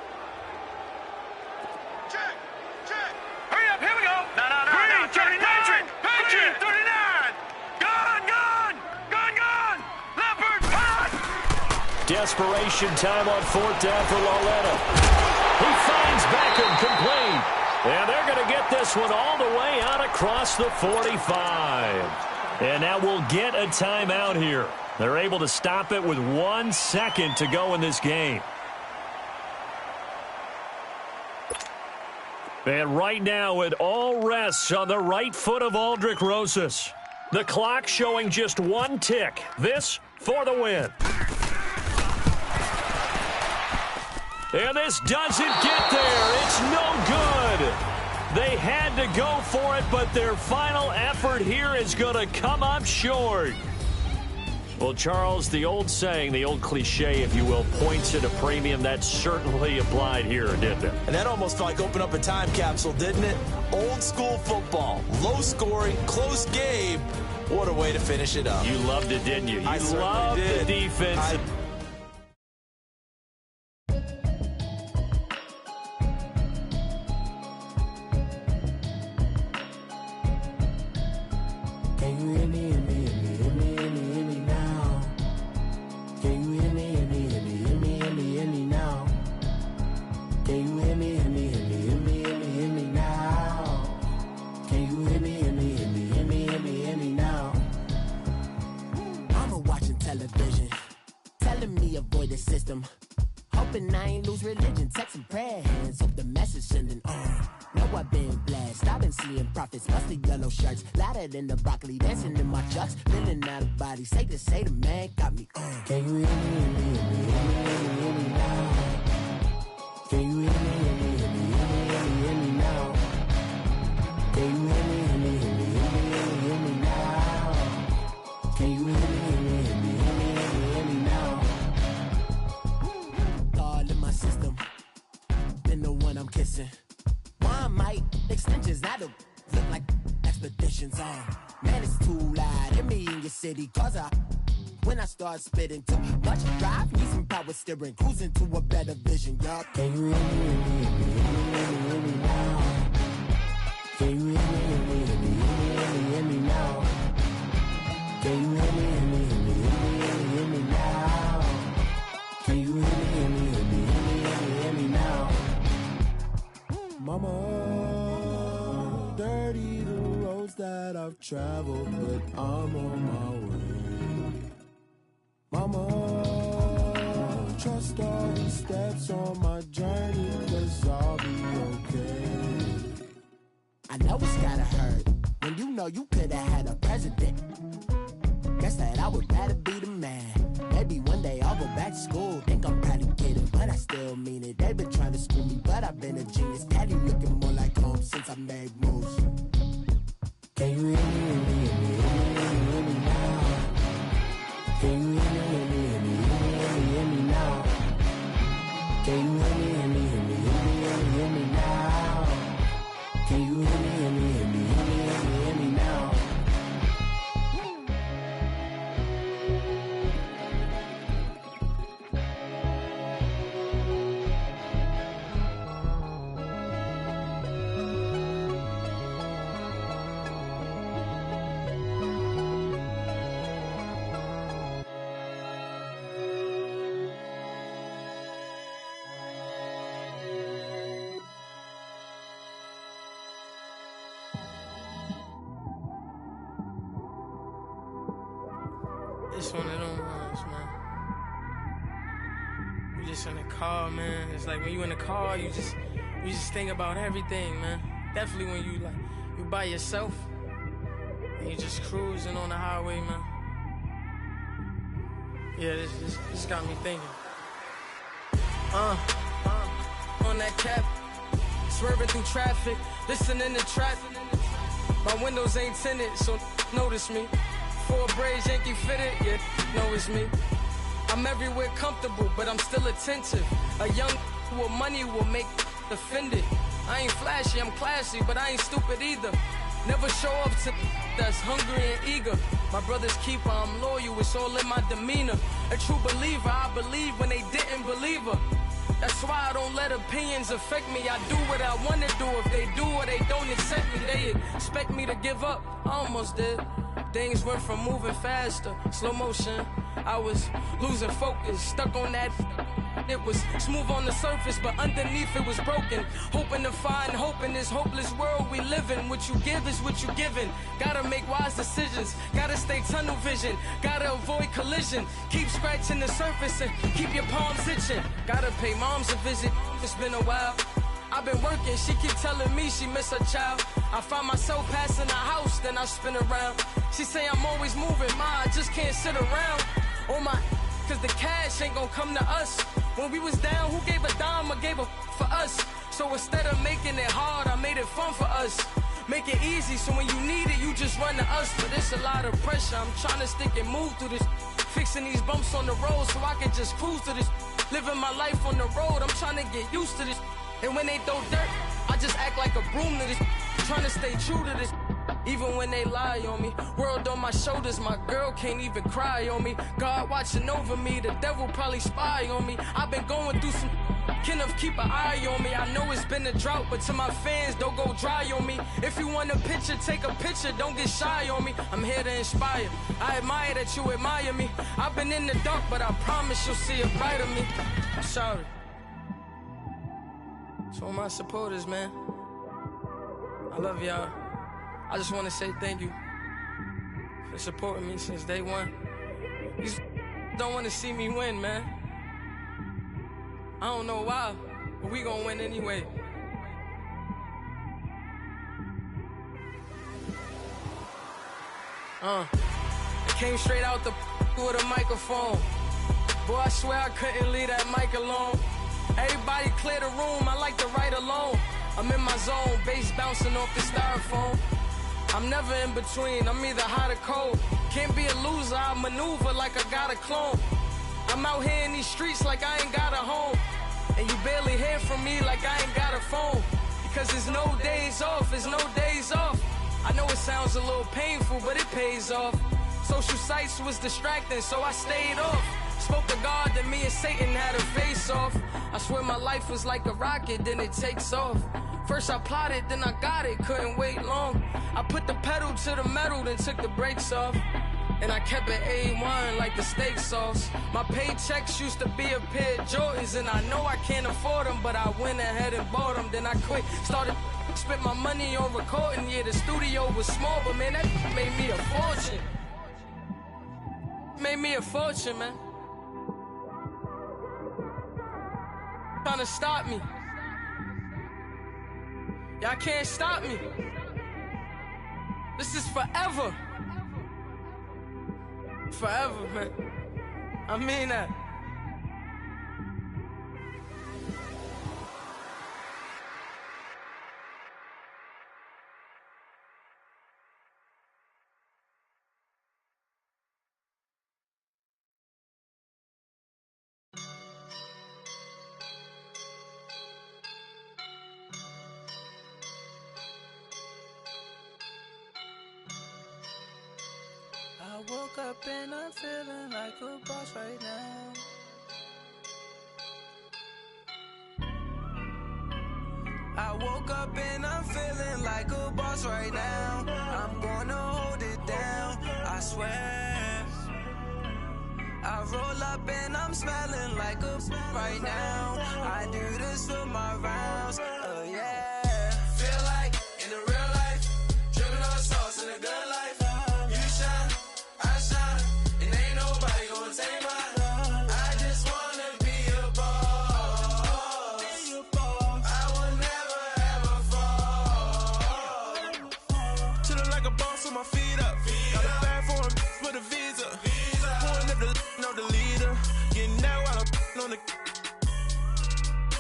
Desperation time on fourth down for Lauletta. He finds Beckham complete. And they're going to get this one all the way out across the 45. And now we'll get a timeout here. They're able to stop it with 1 second to go in this game. And right now it all rests on the right foot of Aldrick Rosas. The clock showing just 1 tick. This for the win. And this doesn't get there. It's no good. They had to go for it, but their final effort here is going to come up short. Well, Charles, the old saying, the old cliche, if you will, points at a premium, that certainly applied here, didn't it? And that almost felt like open up a time capsule, didn't it? Old school football, low scoring, close game, What a way to finish it up. You loved it, didn't you? You loved the defense. Can you hear me, hear me, hear me, hear me, hear me, hear me now? Can you hear me, hear me, hear me, hear me, hear me, hear me now? Can you hear me, hear me, hear me, hear me, hear me, hear me now? Can you hear me, hear me, hear me, hear me, hear me, hear me now? Mama watching television, telling me avoid the system. Hoping I ain't lose religion, texting prayer hands, hope the message sending on. Know I've been blessed, I've been seeing prophets, mostly yellow shirts, louder than the broccoli, dancing in my chucks, feeling out of body, say the man got me on. Can you hear me, hear me, hear me, hear me, hear me, hear me now? Can you hear me, hear me, hear me, hear me, hear me, hear me now? Can you hear me, hear me, hear me, hear me, hear me, hear me now? Can you hear me, hear me, hear me, hear me, hear me, hear me now? All in my system, been the one I'm kissing. One might extensions that'll look like expeditions on. Man, it's too loud. Hit me in your city, cause when I start spitting too much drive, need some power steering, cruising to a better vision, y'all. Can you hear me, hear me, hear me, hear me, hear me, hear me now? Can you hear me, hear me, hear me, hear me, hear me, hear me now? Can you hear me, hear me, hear me, hear me, hear me, hear me now? Can you hear me, hear me, hear me, hear me, hear me, hear me now? Mama, dirty the roads that I've traveled, but I'm on my way. Mama, trust all the steps on my journey, 'cause I'll be okay. I know it's gotta hurt when you know you could've had a president. Guess that I would rather be the man. Maybe one day I'll go back to school. Think I'm probably kidding, but I still mean it. They've been trying to school me, but I've been a genius. Daddy looking more like home since I made moves. Can you hear me, hear me, hear me, hear me, hear me, hear me now? Can you hear me, hear me, hear me, hear me, hear me, hear me now? Can you hear me, hear me, hear me, hear me, hear me, hear me now? Can you hear me, hear me, hear me, hear me, hear me, hear me now? It's one of them ones, man. You just in the car, man. It's like when you in the car, you just think about everything, man. Definitely when you by yourself and you just cruising on the highway, man. Yeah, this got me thinking. On that cap, swerving through traffic, listening to trap. My windows ain't tinted, so notice me. Four braids, Yankee fitted, yeah, know it's me. I'm everywhere comfortable, but I'm still attentive. A young with money will make offended. I ain't flashy, I'm classy, but I ain't stupid either. Never show up to that's hungry and eager. My brother's keeper, I'm loyal, it's all in my demeanor. A true believer, I believe when they didn't believe her. That's why I don't let opinions affect me. I do what I want to do. If they do or they don't accept me, they expect me to give up. I almost did. Things went from moving faster, slow motion. I was losing focus, stuck on that. It was smooth on the surface, but underneath it was broken. Hoping to find hope in this hopeless world we live in. What you give is what you given. Gotta make wise decisions. Gotta stay tunnel vision. Gotta avoid collision. Keep scratching the surface and keep your palms itching. Gotta pay moms a visit. It's been a while. I've been working, she keep telling me she miss her child. I find myself passing the house, then I spin around. She say I'm always moving, ma, I just can't sit around. Oh my, cause the cash ain't gonna come to us. When we was down, who gave a dime or gave a for us? So instead of making it hard, I made it fun for us. Make it easy, so when you need it, you just run to us. But it's a lot of pressure, I'm trying to stick and move through this. Fixing these bumps on the road so I can just cruise to this. Living my life on the road, I'm trying to get used to this. And when they throw dirt, I just act like a broom to this. Trying to stay true to this. even when they lie on me. World on my shoulders, my girl can't even cry on me. God watching over me, the devil probably spy on me. I've been going through some, Kenneth keep an eye on me. I know it's been a drought, but to my fans, don't go dry on me. If you want a picture, take a picture, don't get shy on me. I'm here to inspire, I admire that you admire me. I've been in the dark, but I promise you'll see a brighter me. I'm sorry. To all my supporters, man, I love y'all. I just want to say thank you for supporting me since day one. You don't want to see me win, man. I don't know why, but we gonna win anyway. I came straight out the with a microphone. Boy, I swear I couldn't leave that mic alone. Everybody clear the room, I like to write alone. I'm in my zone, bass bouncing off the styrofoam. I'm never in between, I'm either hot or cold. Can't be a loser, I maneuver like I got a clone. I'm out here in these streets like I ain't got a home. And you barely hear from me like I ain't got a phone. Because there's no days off, there's no days off. I know it sounds a little painful, but it pays off. Social sites was distracting, so I stayed off. Spoke to God, then me and Satan had a face off. I swear my life was like a rocket, then it takes off. First I plotted, then I got it, couldn't wait long. I put the pedal to the metal, then took the brakes off. And I kept it A1 like the steak sauce. My paychecks used to be a pair of Jordans, and I know I can't afford them, but I went ahead and bought them. Then I quit, started spent my money on recording. Yeah, the studio was small, but man, that made me a fortune. Made me a fortune, man. Trying to stop me. Y'all can't stop me. This is forever. Forever, man. I mean that. I woke up and I'm feeling like a boss right now. I woke up and I'm feeling like a boss right now. I'm gonna hold it down, I swear. I roll up and I'm smelling like a right now. I do this for my rounds, oh yeah. Feel like in the real life, dripping on sauce in a good life.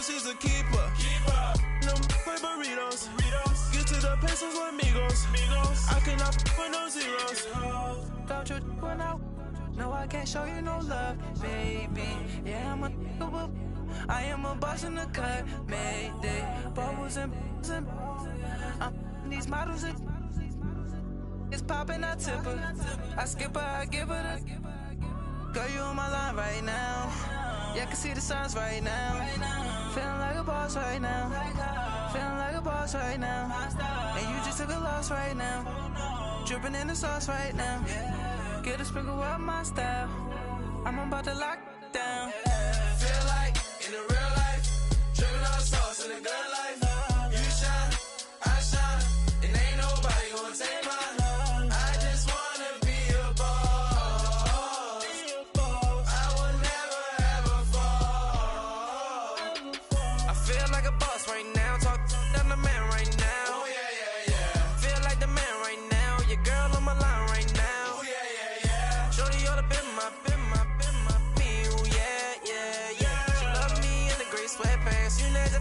She's a keeper. No burritos. Get to the pesos with amigos. I cannot with no zeros. Don't you when I no, I can't show you no love, baby. Yeah, I am a boss in the cut, mayday. Bubbles and I'm these models. It's popping, I tip her. I skip her, I give her the. Girl, you on my line right now. Yeah, I can see the signs right now. Feeling like a boss right now. Feeling like a boss right now. And you just took a loss right now. Dripping in the sauce right now. Get a sprinkle up my style. I'm about to lock down. Feel like in the real life, dripping on sauce in a good life. You shine, I shine, and ain't nobody gonna take mine. I just wanna be a boss. I will never ever fall. I feel like a boss right now. Talk down the man right now. Oh yeah, yeah, yeah. Feel like the man right now. Your girl on my line right now. Oh yeah, yeah, yeah. Shorty oughta been my me. Oh yeah, yeah, yeah. She love me in the gray sweatpants. You never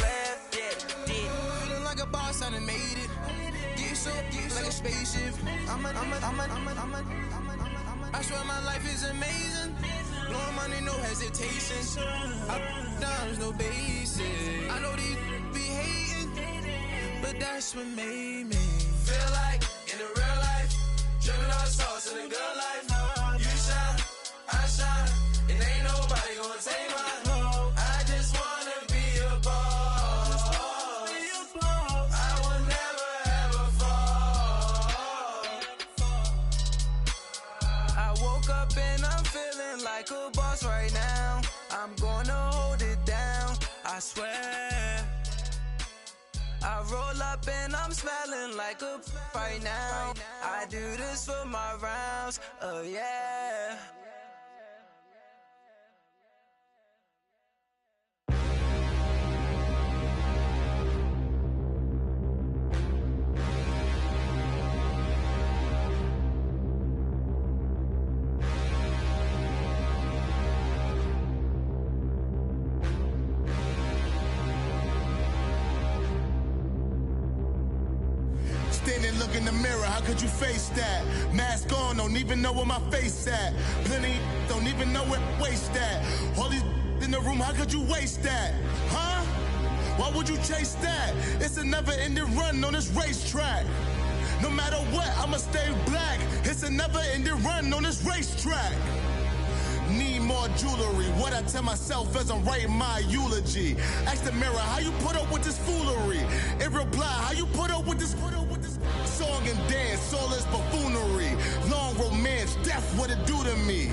left, yeah. Feeling like a boss, I done made it. Get so like a spaceship. I swear my life is amazing. Blowing money, no hesitation. Up, downs, no basic. I know these be hating, but that's what made me. feel like in the real life, dripping all the sauce in the good life. You shine, I shine, and ain't nobody gonna take mine. I just wanna be a boss. I will never ever fall. I woke up and I'm feeling like a boss right now. I'm gonna hold it down, I swear. I roll up and I'm smelling like a right now. I do this for my rounds, oh yeah. Standing, look in the mirror, how could you face that? Mask on, don't even know where my face at. Plenty, don't even know where waist at. All these in the room, how could you waste that? Huh? Why would you chase that? It's a never-ending run on this racetrack. No matter what, I'ma stay black. It's a never-ending run on this racetrack. Need more jewelry, what I tell myself as I'm writing my eulogy. Ask the mirror, how you put up with this foolery? In reply, how you put up with this song and dance, all this buffoonery. Long romance, death, what it do to me?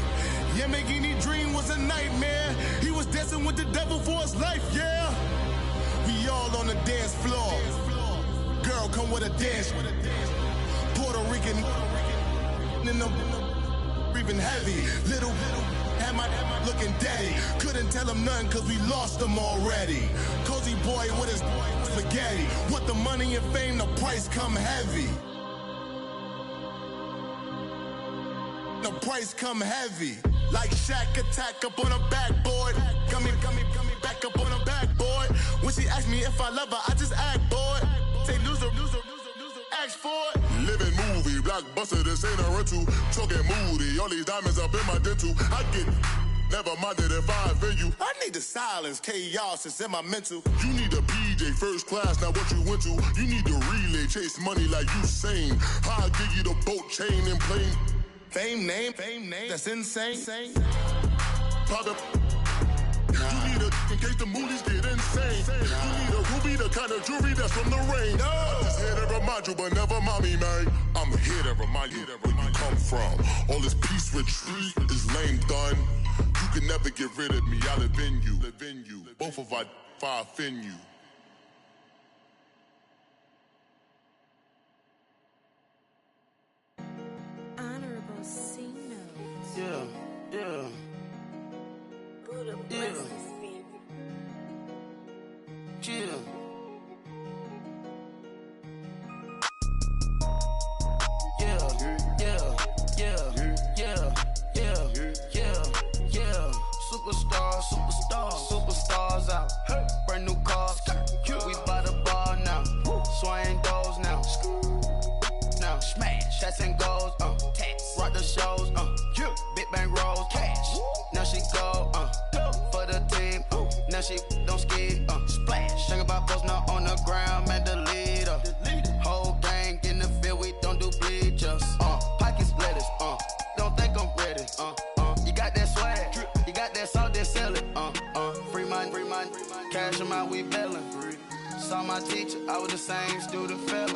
Yamagini dream was a nightmare. He was dancing with the devil for his life, yeah. We all on the dance floor. Girl, come with a dance. Puerto Rican in the breathing heavy. Little am I looking daddy. Couldn't tell him nothing cause we lost him already. Cozy boy with his spaghetti. Want the money and fame, the price come heavy. The price come heavy. Like Shaq attack up on a backboard. Gummy, back up on a backboard. When she asked me if I love her, I just act bored. Say loser, ask for it. Living movie, blockbuster, this ain't a rental. Talking moody, all these diamonds up in my dental. I get never minded if I offend you. I need the silence, chaos is in my mental. You need a PJ, first class, not what you went to. You need the relay, chase money like you sane. I'll give you the boat, chain, and plane. Fame name, that's insane. Pop up. You need a, in case the movies get insane. You need a ruby, the kind of jewelry that's from the rain. I'm just here to remind you, but never mind me, man. I'm here to remind you where you come from. All this peace retreat is lame done. You can never get rid of me, I live in you. Both of our offend you. Honorable C notes. Yeah. Buddha bless the spirit. Yeah. Superstars out. Brand new cars. We by the bar now. Swaying doors now. Now smash. Shots and goals. Rock the shows. Big bang rolls. Cash. Now she go. For the team. Now she don't ski. Splash. Think about posting up on the ground. Man, the leader. Whole gang in the field. We don't do bleachers. Pockets lettuce. Don't think I'm ready. You got that swag. You got that salt, then sell it. Free mind. Cash them out, we bailin'. Saw my teacher, I was the same student fella.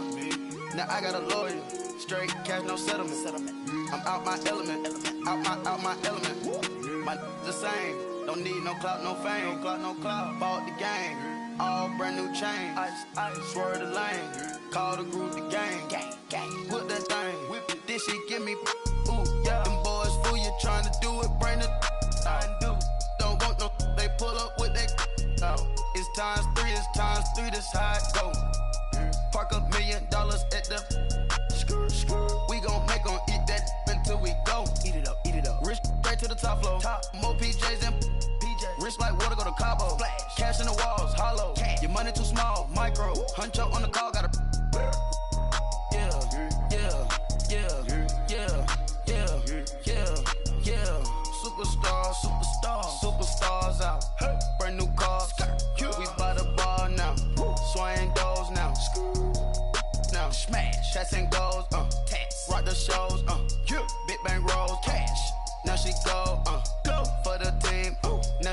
Now I got a lawyer. Straight cash, no settlement. I'm out my element. Out my element. My the same. Don't need no clout, no fame. No clout. Bought the game. All brand new chain. Ice. Swerve the lane. Call the group the gang. Whip that thing. Whip it. This shit give me. Ooh, yeah. Them boys fool you trying to do it. Bring it. Don't want no. They pull up with that. It's times three. This how it go. Park $1 million at the. We gon' make 'em eat that until we go. Eat it up. Rich straight to the top floor. More PJs and PJ. Rich like water, go to Cabo. Splash. Cash in the walls, hollow. Cash. Your money too small, micro. Huncho on the call, gotta. Superstars out. Brand new cars. We by the bar now. Swaying doors now. Now smash. Shots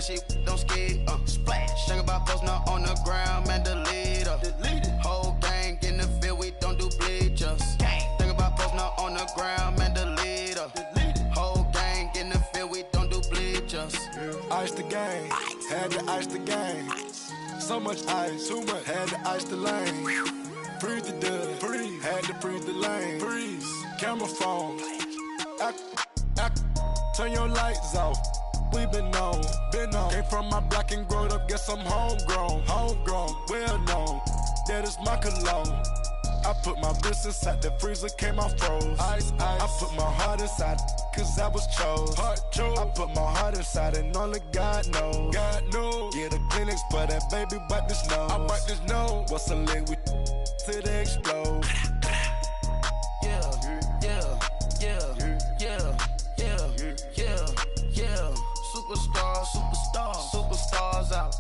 she don't ski, splash. Think about posting up on the ground, man, delete her. Whole gang in the field, we don't do bleachers. Think about posting up on the ground, man, delete her. Whole gang in the field, we don't do bleachers. Ice the game, had to ice the game. So much ice, too much, had to ice the lane. Freeze the dub, freeze, had to freeze the lane. Freeze, camera phone, turn your lights off. We been on. Came from my block and growed up, guess I'm homegrown, well known. That is my cologne. I put my wrist inside the freezer, came out froze. Ice. I put my heart inside, cause I was chose. I put my heart inside and only God knows. Yeah, the clinics for that baby, bite this nose. I bite this nose. What's a leg with till they explode? Superstars out.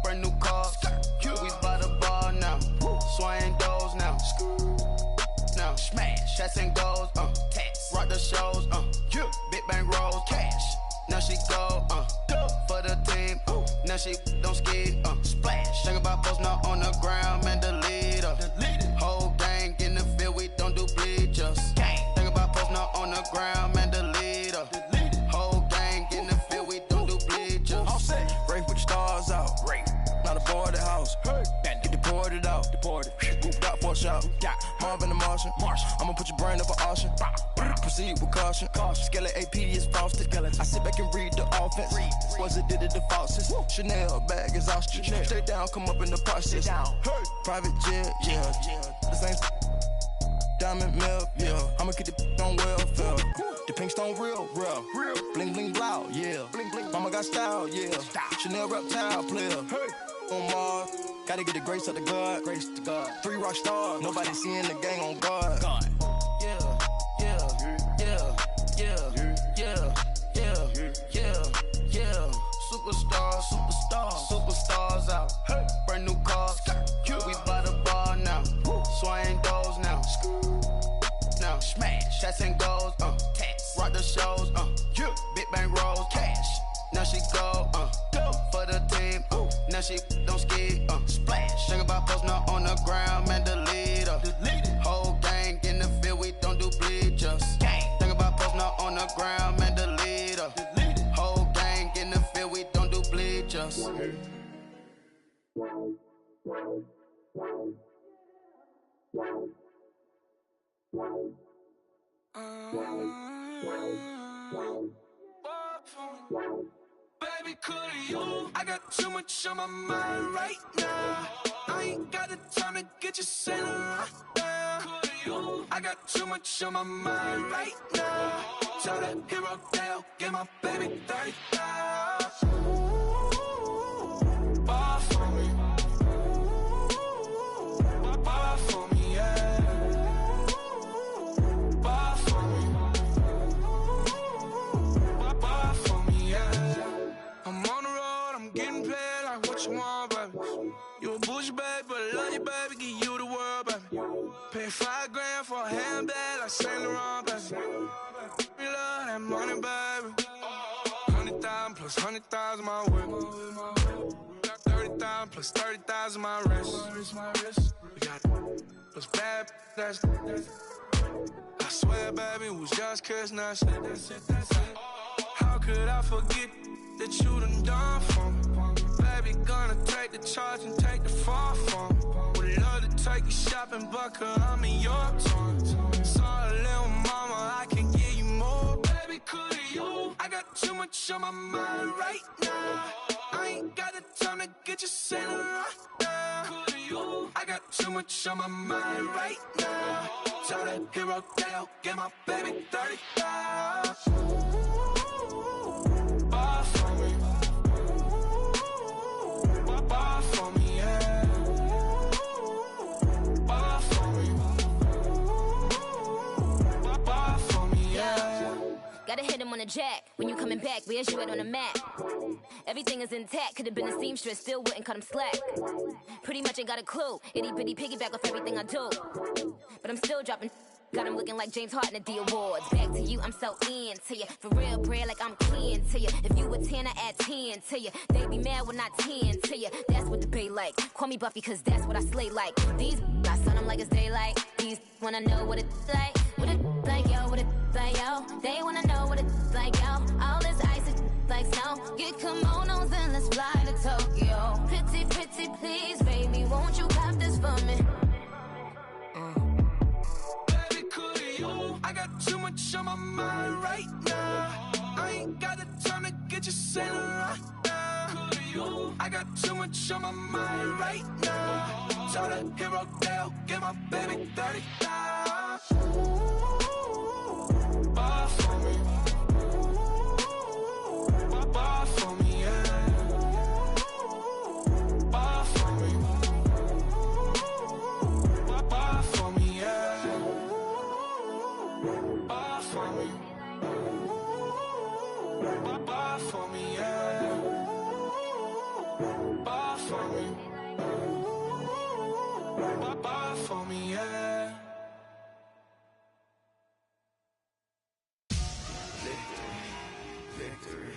Brand new cars. We by the bar now. Swaying doors now. Now smash. Shots and goals. Rock the shows. Big bang rolls. Cash. Now she go. For the team. Now she don't ski. Splash. Think about posting up on the ground, man, delete her. Whole gang in the field, we don't do bleachers. Think about posting up on the ground, man, delete her. Whole gang in the field, we don't do bleachers. All set. Rain put the stars out. Rain. Not aboard the house. Get deported out. Moved out for a shot. Marvin the Martian. I'ma put your brain up for auction. Proceed with caution. Skeleton AP is frosted. I sit back and read the offense. Was it did it the falsest? Chanel bag is ostrich. Stay down, come up in the process. Private jet, yeah. The same diamond milk, yeah. I'ma get the on welfare. The pink stone real. Bling bling blow, yeah. Mama got style, yeah. Chanel reptile player. On Mars, gotta get the grace of the God. 3 rock stars, nobody seeing the gang on guard. Superstars out. Brand new cars. We by the bar now. Swaying doors now. Now smash. Shots and goals. Rock the shows. Big bang rolls. Cash. Now she go. For the team. Now she don't ski. Splash. Think about posting up on the ground, man, delete her. Whole gang in the field, we don't do bleachers. Think about posting up on the ground, man, delete her. Whole gang in the field, we don't do bleachers. Baby, could you? I got too much on my mind right now. I ain't got the time to get you sailing right now. I got too much on my mind right now. Tell that hero Dale, get my baby 30,000. Bar for me. Bar for me, yeah. Bar for me. Bar for me, yeah. I'm on the road, I'm getting paid like what you want, baby. You a bougie, baby, but I love you, baby, give you the world, baby. Pay $5 grand for a handbag like Saint Laurent, baby. We love that money, baby. 100,000 plus 100,000 my whip. 30,000 plus 30,000 my wrist. We got plus bad, that's I swear, baby, it was just kissing us. How could I forget that you done for me? Baby, gonna take the charge and take the fall from me. Would love to take you shopping, but I'm in your town. Sorry, little mama, I can give you more. Baby, could you? I got too much on my mind right now. I ain't got the time to get you sailing right now. Could you? I got too much on my mind right now. Tell that hero Dale, get my baby 30,000. Bar for me. Bar for me, yeah. Bar for me. Bar for me, yeah. Gotta hit him on the jack. When you coming back, where's you at on the map? Everything is intact. Could've been a seamstress, still wouldn't cut him slack. Pretty much ain't got a clue. Itty bitty piggyback off everything I do. But I'm still dropping Got him looking like James Harden at the awards. Back to you, I'm so into you. For real, bread, like I'm kin to you. If you a 10, I add 10 to you. They be mad when I 10 to you. That's what the bay like. Call me Buffy, cause that's what I slay like. These I son them like it's daylight. These wanna know what it's like. What it like, yo, what it like, yo. They wanna know what it's like, yo. All this ice is like snow. Get kimonos and let's fly to Tokyo. Pretty, pretty, please, baby, won't you cop this for me? Baby, could you? I got too much on my mind right now. I ain't got the time to get you sailing right now. Could you? I got too much on my mind right now. Tell the hero Dale, get my baby 30 down. Bar for me. Bar for me, yeah. Bar for me. Bar for me, yeah. Bar for me. Bar for me, yeah. Bar for me. Bar for me, yeah. Victory,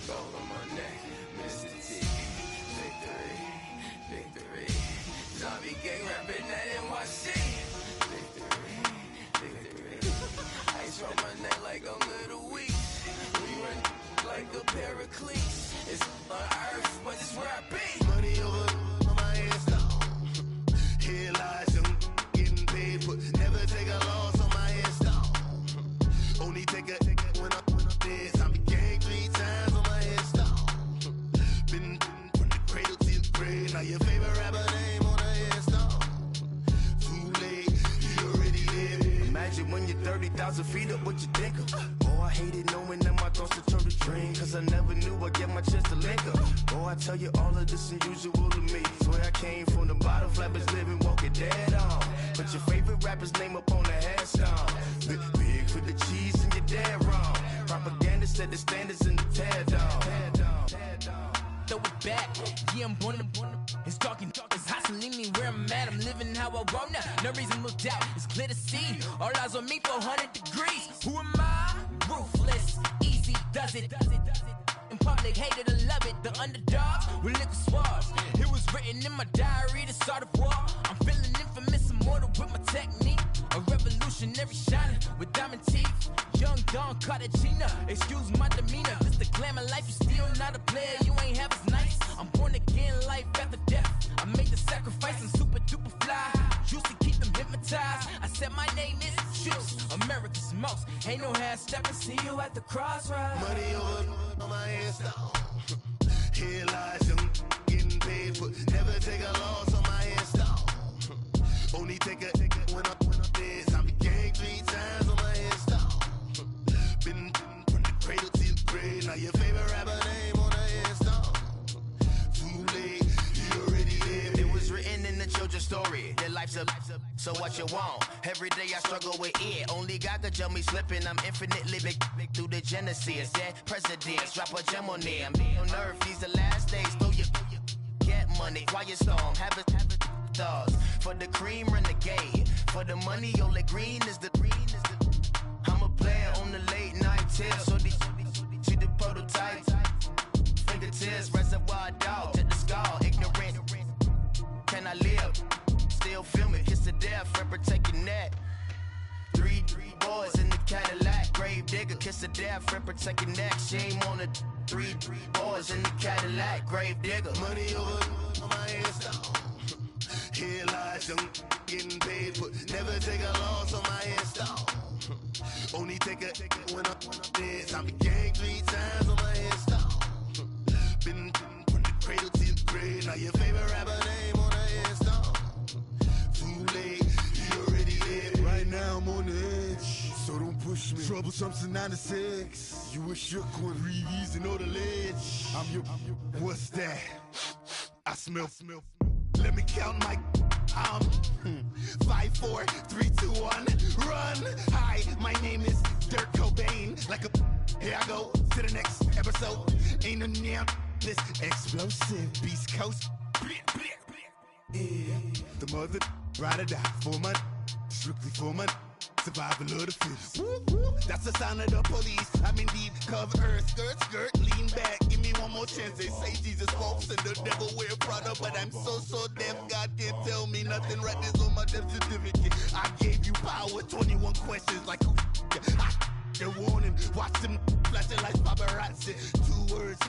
gold on my neck, Mr. T. Victory, zombie gang rapping that NYC. Victory, ice on my neck like a little weak. We run like a paraclete. It's on earth, but it's where I be. Money over on my hands down. Here lies them getting paid, but never take a loss on my hands down. Only take a when I'm dead. Zombie gang 3 times on my head down. Been from the cradle to the grave. Now your favorite rapper name on the headstone. Too late, you already live. Imagine when you're 30,000 feet up, what you think of? Oh, I hated knowing that my thoughts would turn to dream. Cause I never knew I'd get my chance to link up. Oh, I tell you all of this unusual to me. Swear I came from the bottom, flappers living, walking dead on. Put your favorite rapper's name up on the headstone. Big for the cheese and you're dead wrong. Propaganda set the standards in the tear down. Throw it back, yeah, I'm born to it's talking, it's hustling me where I'm at. I'm living how I want now. No reason to doubt, it's clear to see. All eyes on me, 400 degrees. Who am I? Ruthless, easy, does it. In public, hated or love it. The underdogs with liquor swabs. It was written in my diary to start a war. I'm feeling infamous, immortal with my technique. A revolutionary shining with diamond teeth. Young Don Cartagena, excuse my demeanor. This the glamour life, you still not a player. You ain't half as nice. I'm born again, life after death. I made the sacrifice and super duper fly. Used to keep them hypnotized. I said my name is Juice, America's most. Ain't no half stepping. See you at the crossroads. Money over on my hands down. Here lies them getting paid, but never take a loss on my hands down. Only take a when I'm dead. Zombie gang 3 times on my hands down. Been from the cradle to the grave. Now your favorite rapper name on the hands down. Too late, you already lived. It was written in the children's story. Their life's a so what you want? Every day I struggle with it. Only God could tell me slipping. I'm infinitely big through the genesis. Dead presidents, drop a gem on them. On earth, these the last days. Throw your get money, quiet storm. Have it stars. For the cream, renegade. For the money, only green is the I'm a player on the late night tips. So these see the prototype. Fingertips, reservoir dog. To the skull, ignorant. Can I live? Still film it, kiss to death, rep protect your neck. 3 boys in the Cadillac, grave digger, kiss to death, rep protect your neck. Shame on the 3 boys in the Cadillac, grave digger. Money over on my hands down. Here lies young, getting paid, but never take a loss on my hands down. Only take a when I'm dead. Zombie gang 3 times on my hands down. Been from the cradle to the grave. Now your favorite rapper name on the hands down. Too late, you already lived. Right now I'm on the edge, so don't push me. Troublesome to 9 to 6. You a shook one, breathe easy, know the ledge. I'm your, what's that? I smell. Let me count my 5, 4, 3, 2, 1, run. Hi, my name is Dirk Cobain. Like a here I go to the next episode. Ain't no damn this explosive Beast Coast. Yeah. The mother ride or die for my strictly for my survival of the fittest. That's the sound of the police. I'm in deep cover earth, skirt, lean back. Give me one more chance. They say Jesus walks and the devil wear Prada, but I'm so deaf. God can't tell me nothing. Right there's on my death certificate. I gave you power. 21 questions like who? The warning. Watch them flashing like paparazzi. Two words.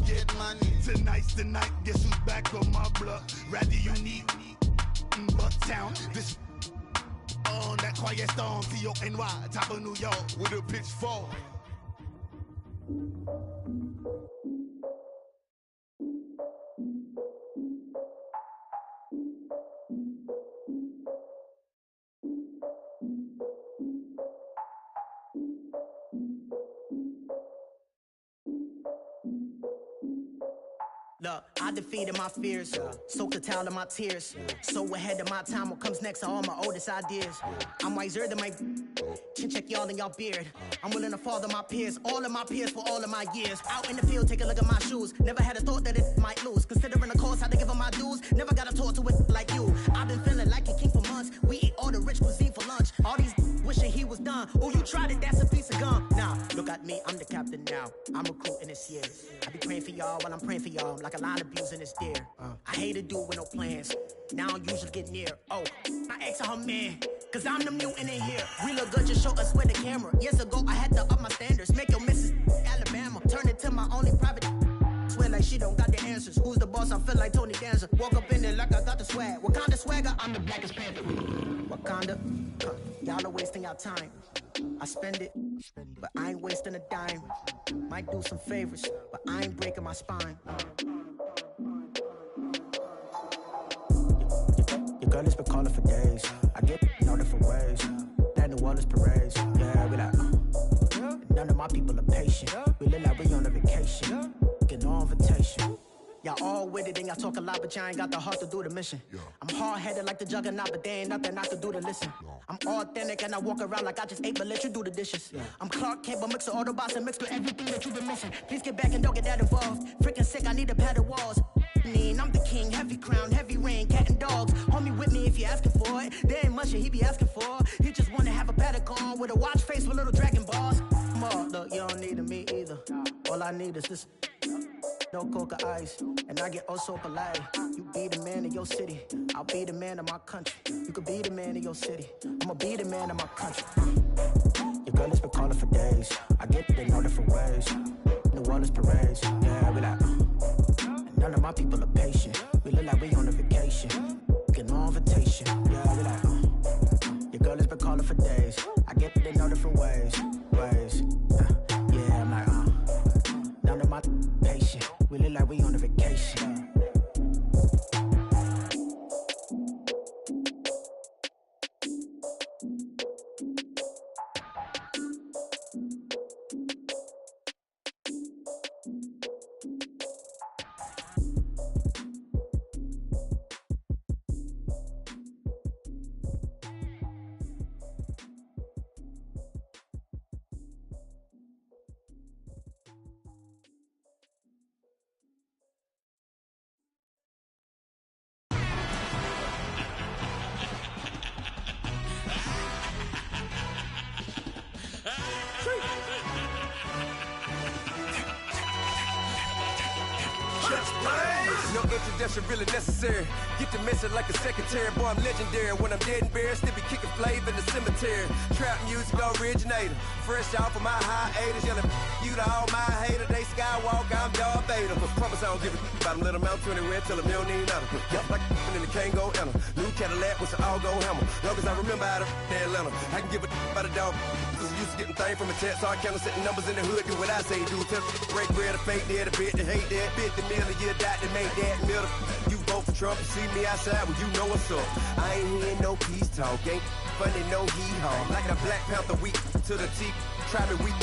Get money. Tonight's the night. Guess who's back on my block? Rather unique. Bucktown. This on that quiet storm. T-O-N-Y. Top of New York with a pitchfork. Look, I defeated my fears, soaked a towel in my tears. So ahead of my time, what comes next are all my oldest ideas. I'm wiser than my chin check y'all in y'all beard. I'm willing to father my peers, all of my peers for all of my years. Out in the field, take a look at my shoes. Never had a thought that it might lose. Considering the cost, I had to give up my dues. Never got a talk to it like you. I've been feeling like a king for months. We eat all the rich cuisine for lunch. All these wishing he was done. Oh, you tried it, that's a piece of gum. Nah, look at me, I'm the captain now. I'm recruiting this year. I be praying for y'all while I'm praying for y'all. Like a line of abusing this deer. I hate to do it with no plans. Now I usually get near. Oh, I ask her man, cause I'm the mutant in here. We look good, just show us where the camera. Years ago, I had to up my standards. Make your Mrs. Alabama. Turn it to my only private. Swear like she don't got the answers. Who's the boss? I feel like Tony Danza. Walk up in there like I got the swag. What kind of swagger? I'm the blackest panther. Wakanda. Y'all are wasting your time. I spend it, but I ain't wasting a dime. Might do some favors, but I ain't breaking my spine. Your girl has been calling for days. I get all different ways. That New Orleans parades. Yeah, we like, none of my people are patient. We look like we on a vacation. Get no invitation. Y'all all with it and y'all talk a lot, but y'all ain't got the heart to do the mission. I'm hard-headed like the juggernaut, but there ain't nothing I can do to listen. I'm authentic and I walk around like I just ate, but let you do the dishes. I'm Clark Kent, but mix the Autobots and mix with everything that you've been missing. Please get back and don't get that involved. Freaking sick, I need a padded walls. I'm the king, heavy crown, heavy rain, cat and dogs. Homie with me if you're asking for it. There ain't much that he be asking for. He just wanna have a paddock on with a watch face with little dragon balls. Look, you don't need me either. All I need is this. No coca ice, and I get oh so polite. You be the man of your city, I'll be the man of my country. You could be the man of your city, I'ma be the man of my country. Your girl has been calling for days. I get it in all different ways. New Orleans parades, yeah, we like. And none of my people are patient. We look like we on a vacation. Get no invitation, yeah, we like. Your girl has been calling for days. I get it in all different ways. Yeah, I'm like, none of my patient. We look like we on a vacation. No introduction really necessary. Get the message like a secretary. Boy, I'm legendary. When I'm dead and buried, still be kicking flavor in the cemetery. Trap music originator. Fresh off of my hiatus. Yelling you to all my haters. They skywalk, I'm Darth Vader. Promise I don't give a about them. Let them out to anywhere till them don't need nothing. Yup, like in the Kango enter. New Cadillac with an all-go hammer. Long as I remember how to Atlanta. I can give a about a dog. Used to getting things from a text. So I count setting numbers in the hood. Do what I say do. Tell break bread, a fake dead, a bit to hate that. 50 million, you die to make that middle. You vote for Trump, you see me outside, well, you know what's up. I ain't hearing no peace talk, ain't funny, no heat hog. Like a Black Panther weak to the teeth, try me weak.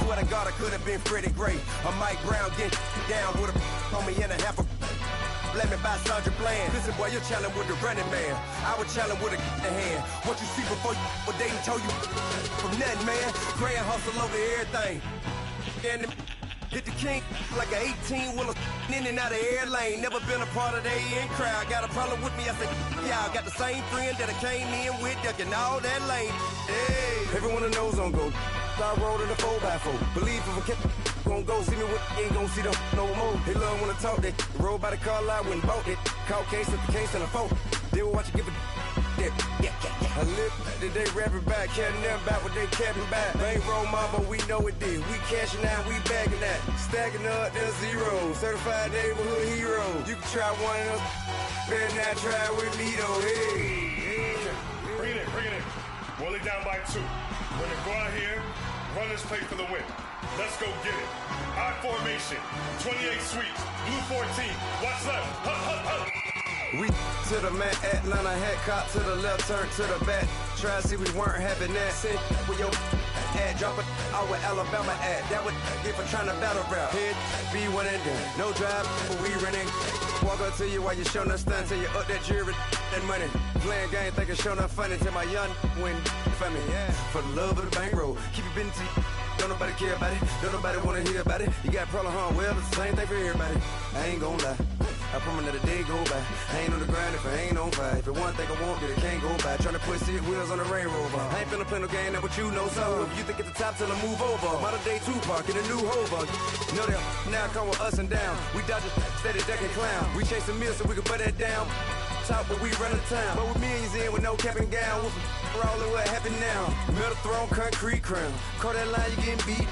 Swear to God, I could have been Freddie Gray. Or Mike Brown getting down with a on me and a half a blame me by Sandra Bland. Listen, boy, you're challenging with the running man. I would challenge with a hand. What you see before you, what they told you from nothing, man. Grand hustle over everything. And Hit the king like an 18-wheeler in and out of air lane. Never been a part of the in crowd. Got a problem with me, I said, yeah, I got the same friend that I came in with, ducking all that lane. Hey, everyone that knows on go. I rolled in a 4x4. Believe if a cat gon' go see me with, ain't gon' see them no more. They love when I talk, they roll by the car lot, went and bought it. Caught case at the case and a phone. They will watch you give a yeah. I live that they rapping back, caring them back what they capping back. Ain't roll mama, we know it did. We cashing out, we bagging that. Stacking up, there's zero. Certified neighborhood hero. You can try one of them, better not try with me though. Hey. Bring it in. Roll it down by 2. We're gonna go out here, run this play for the win. Let's go get it. I formation, 28 sweeps, blue 14. Watch left. Hup. We to the mat, Atlanta hat cop to the left, turn to the back. Try to see we weren't having that. Send with your ad, drop it out with Alabama ad. That would get for trying to battle rap. Head, be one and done. No drive, but we running. Walk up to you while you showing us stun till you up that jewelry and money. Playing game, thinking showing up funny till my young win for me. Yeah, for the love of the bankroll. Keep it been to you. Don't nobody care about it. Don't nobody wanna hear about it. You got a problem, huh? Well, it's the same thing for everybody. I ain't gon' lie. I promise that a day go by. I ain't on the grind if I ain't on fire. If it one thing I want, then it can't go by. Tryna put 6 wheels on the railroad. I ain't finna play no game, that what you know. So if you think at the top till I move over. Modern day Tupac in a new Hova. Know that now come with us and down. We dodge a steady ducking clown. We chasing meals so we can butt that down. Top, but we run the town. But with millions in with no cap and gown. We're all in what happened now. Metal throne, concrete crown. Call that line, you getting beat.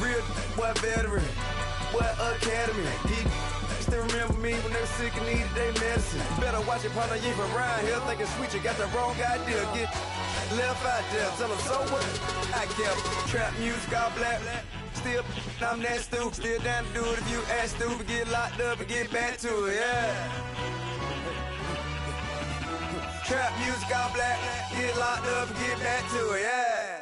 Real boy veteran. Boy academy. Still remember me when they were sick and needed their medicine. Better watch it, partner, you from around here thinking sweet, you got the wrong idea. Get left out there, tell them so what? I kept trap music all black. Still, I'm that stupid. Still down to do it if you ask stupid. Get locked up and get back to it, yeah. Trap music all black. Get locked up and get back to it, yeah.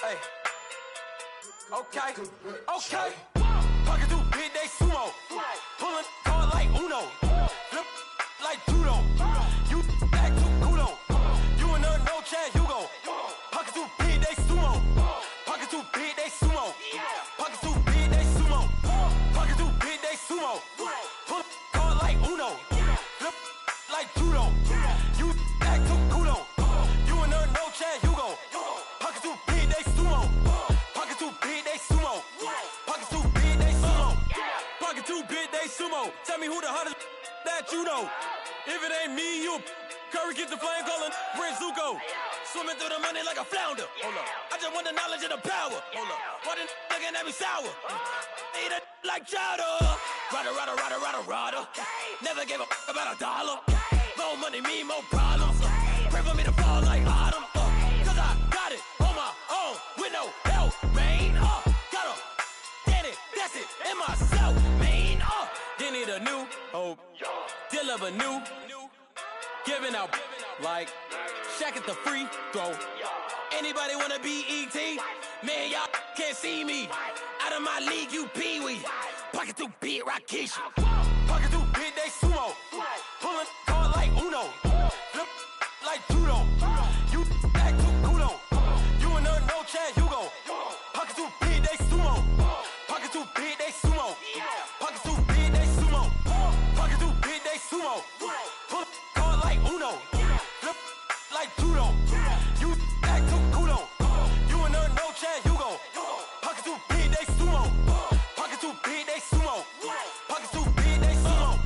Hey. Okay. Pocket through big day sumo. Pulling card like Uno. Flip like judo. You act too kudo. You and her no Chad Hugo. Pocket through big day sumo. Pocket through big day sumo. Pocket through big day sumo. Pocket through big day sumo. Pull card like Uno. Flip like judo. You act too kudo. You and her no Chad Hugo. Pocket through big day sumo. Pocket too big, they sumo. Pocket too big, they sumo. Pocket too big, they sumo. Tell me who the hottest that you know. If it ain't me, you Curry get the flame calling Prince Zuko. Swimming through the money like a flounder. Hold up. I just want the knowledge and the power. Hold up. Why the looking at me sour? Eat it like chowder. Rada. Never gave a about $1. More money, me, more problems. Pray for me to fall like autumn. Cause I got it on my own with no help, man. Gotta get it, that's it, in myself, man. They need a new hope, deal of a new, giving out like Shaq at the free throw. Anybody wanna be E.T.? Man, y'all can't see me. Out of my league, you pee-wee. Pocket too big, Rakesh. Pocket too big, they sumo. Pulling card like Uno. Flip like judo. You act too kudo. You and her no Chad Hugo. Pocket too big, they sumo. Pocket too big, they sumo. Pocket too big, they sumo. Pocket too big, they sumo. Pull card like Uno. Flip like judo. You act too kudo. You and her no Chad Hugo. Pocket too big, they sumo. Pocket too big, they sumo. Pocket too big, they sumo.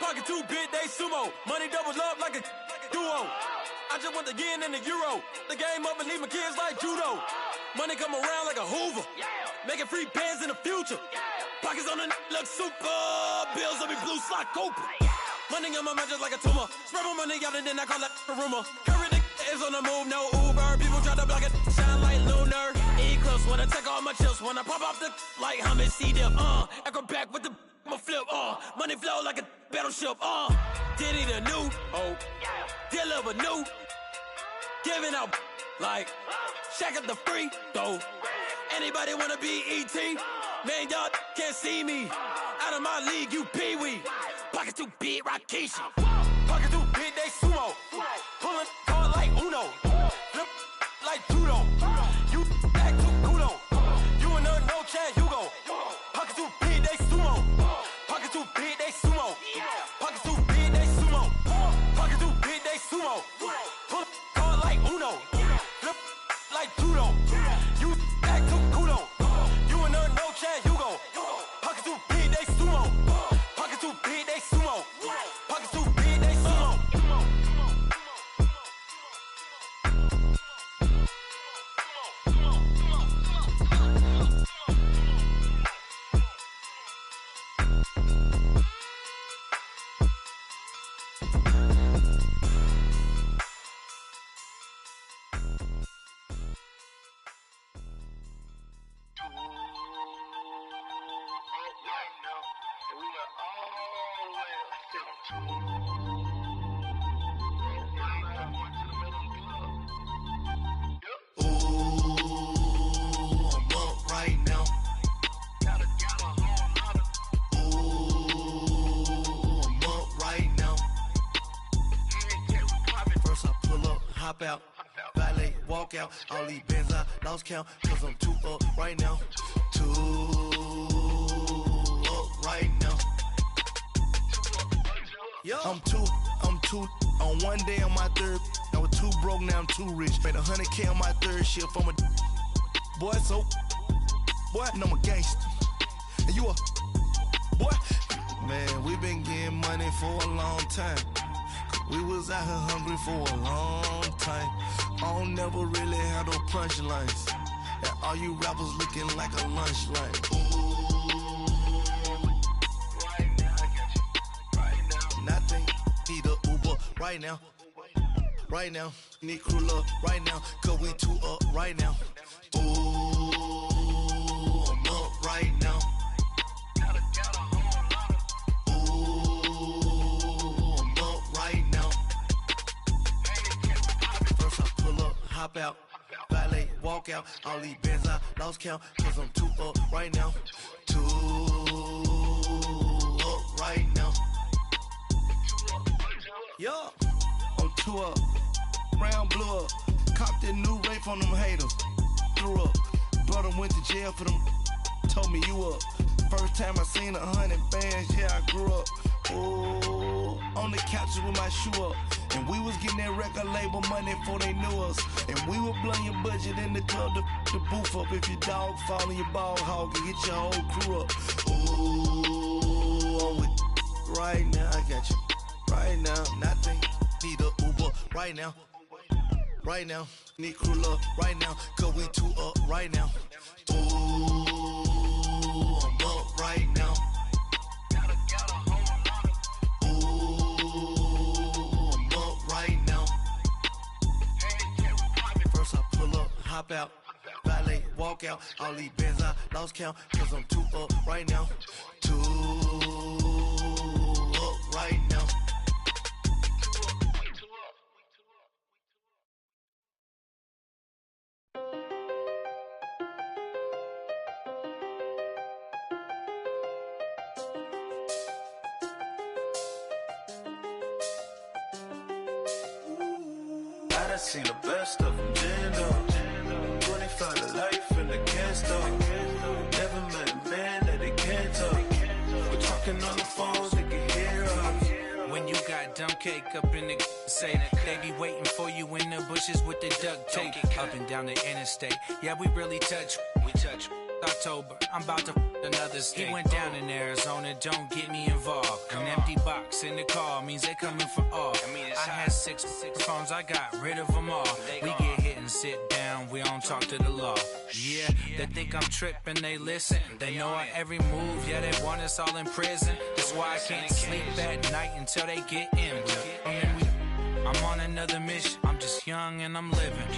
Pocket too big, they sumo. Money doubles up like a duo. I just want the yen and the euro. The game up and leave my kids like judo. Money come around like a Hoover. Making free bands in the future. Pockets on the look super. Bills on me blue slot Cooper. Money on my mind just like a tumor. Spread my money out and then I call that a rumor. Curry the is on the move, no Uber. People try to block it, shine like lunar. Eclipse when I take all my chips. When I pop off the like hummus C-dip. Echo back with the flip. Money flow like a battleship. Diddy the new hope. Deliver new. Giving out like Shaq at the free throw. Anybody wanna be E.T.? Man, y'all can't see me. Out of my league, you pee-wee. Pocket too big, Rakishi. Pocket too big, they sumo. Pulling card like Uno. Flip like judo. You act too kudo. You and her, no Chad Hugo. Pocket too big, they sumo. Pocket too big, they sumo. Pocket too big, they sumo. Pocket too big, they sumo. Pull card like Uno. Flip like judo. You act too kudo. You and her, no Chad Hugo. Pocket too big, they sumo. Pocket too big, they sumo. Pocket too big, they sumo. Out, valet, walk out, all these bands I lost count, cause I'm too up right now, too up right now. I'm too on one day on my third, I was too broke, now I'm too rich, made 100K on my third shift, I'm a boy, so, boy, and I'm a gangster, and you a, boy, man, we been getting money for a long time. We was out here hungry for a long time. I don't never really have no punchlines. And all you rappers looking like a lunch line. Right now, I got you. Right now. Nothing. Need a Uber right now. Right now. Need crew love right now. Cause we too up right now. Ooh, I'm up right now. Hop out, valet, walk out, all these bands I lost count, cause I'm too up right now, too up right now. Yeah, I'm too up, round blew up, copped that new rape on them haters, threw up, brother went to jail for them, told me you up, first time I seen 100 bands, yeah I grew up, ooh, on the couches with my shoe up. And we was getting that record label money before they knew us. And we were blowing your budget in the club to boof up. If your dog fall in your ball hog and get your whole crew up. Ooh, I'm with right now, I got you. Right now, nothing. Need a Uber right now. Right now, need crew love right now. Cause we too up right now. Ooh, I'm up right now. Hop out, valet, walk out, all these bands I lost count, cause I'm too up right now, too up right now. I done seen the best of them, jammed up. 25 to life in the can't stop. Never met a man that they can't talk. We're talking on the phones, they can hear us. When you got dumb cake up in the say that they be waiting for you in the bushes with the duct tape up and down the interstate. Yeah, we really touch. We touch. October, I'm about to another state. He went down in Arizona, don't get me involved. An empty box in the car means they coming for all. I had six phones, I got rid of them all. We get hit and sit down, we don't talk to the law. Yeah, they think I'm tripping, they listen. They know our every move, yeah, they want us all in prison. That's why I can't sleep at night until they get in. I'm on another mission, I'm just young and I'm living.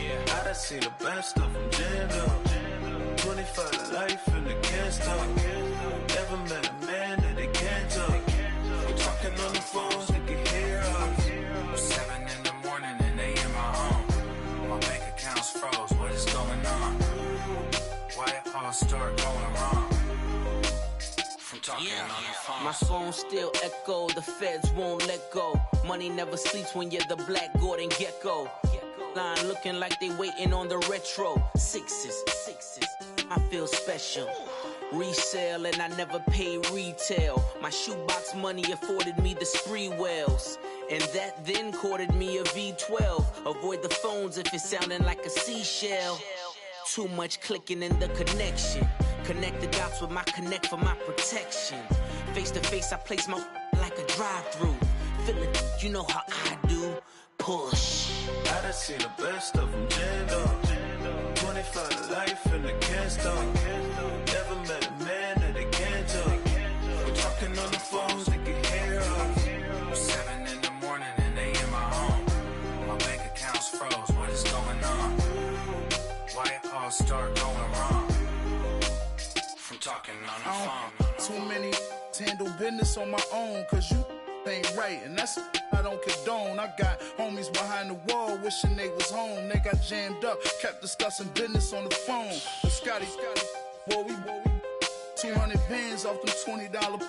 I done seen the best of them, jammed up. 25 to life and they can't stop. Never met a man that they can't talk. We're talking on the phones, they can hear us. 7 in the morning and they in my home. My bank account's froze, what is going on? Why it all start going wrong? My phone still echo, the feds won't let go. Money never sleeps when you're the Black Gordon Gecko. Line looking like they waiting on the retro. Sixes, I feel special. Resale and I never pay retail. My shoebox money afforded me the spree wells. And that then courted me a V12. Avoid the phones if it's sounding like a seashell. Too much clicking in the connection. Connect the dots with my connect for my protection. Face to face, I place my like a drive-through. Feeling, you know how I do. Push. I done seen the best of them jammed up. 25 to life and they can't stop. Never met a man that they can't talk. We're talking on the phones, they can hear us. 7 in the morning and they in my home. My bank account's froze, what is going on? Why it all start going wrong? From talking on the phone. Too many handle business on my own, cause you ain't right, and that's I don't condone. I got homies behind the wall wishing they was home. They got jammed up, kept discussing business on the phone. But Scotty, boy, we 200 bands off them $20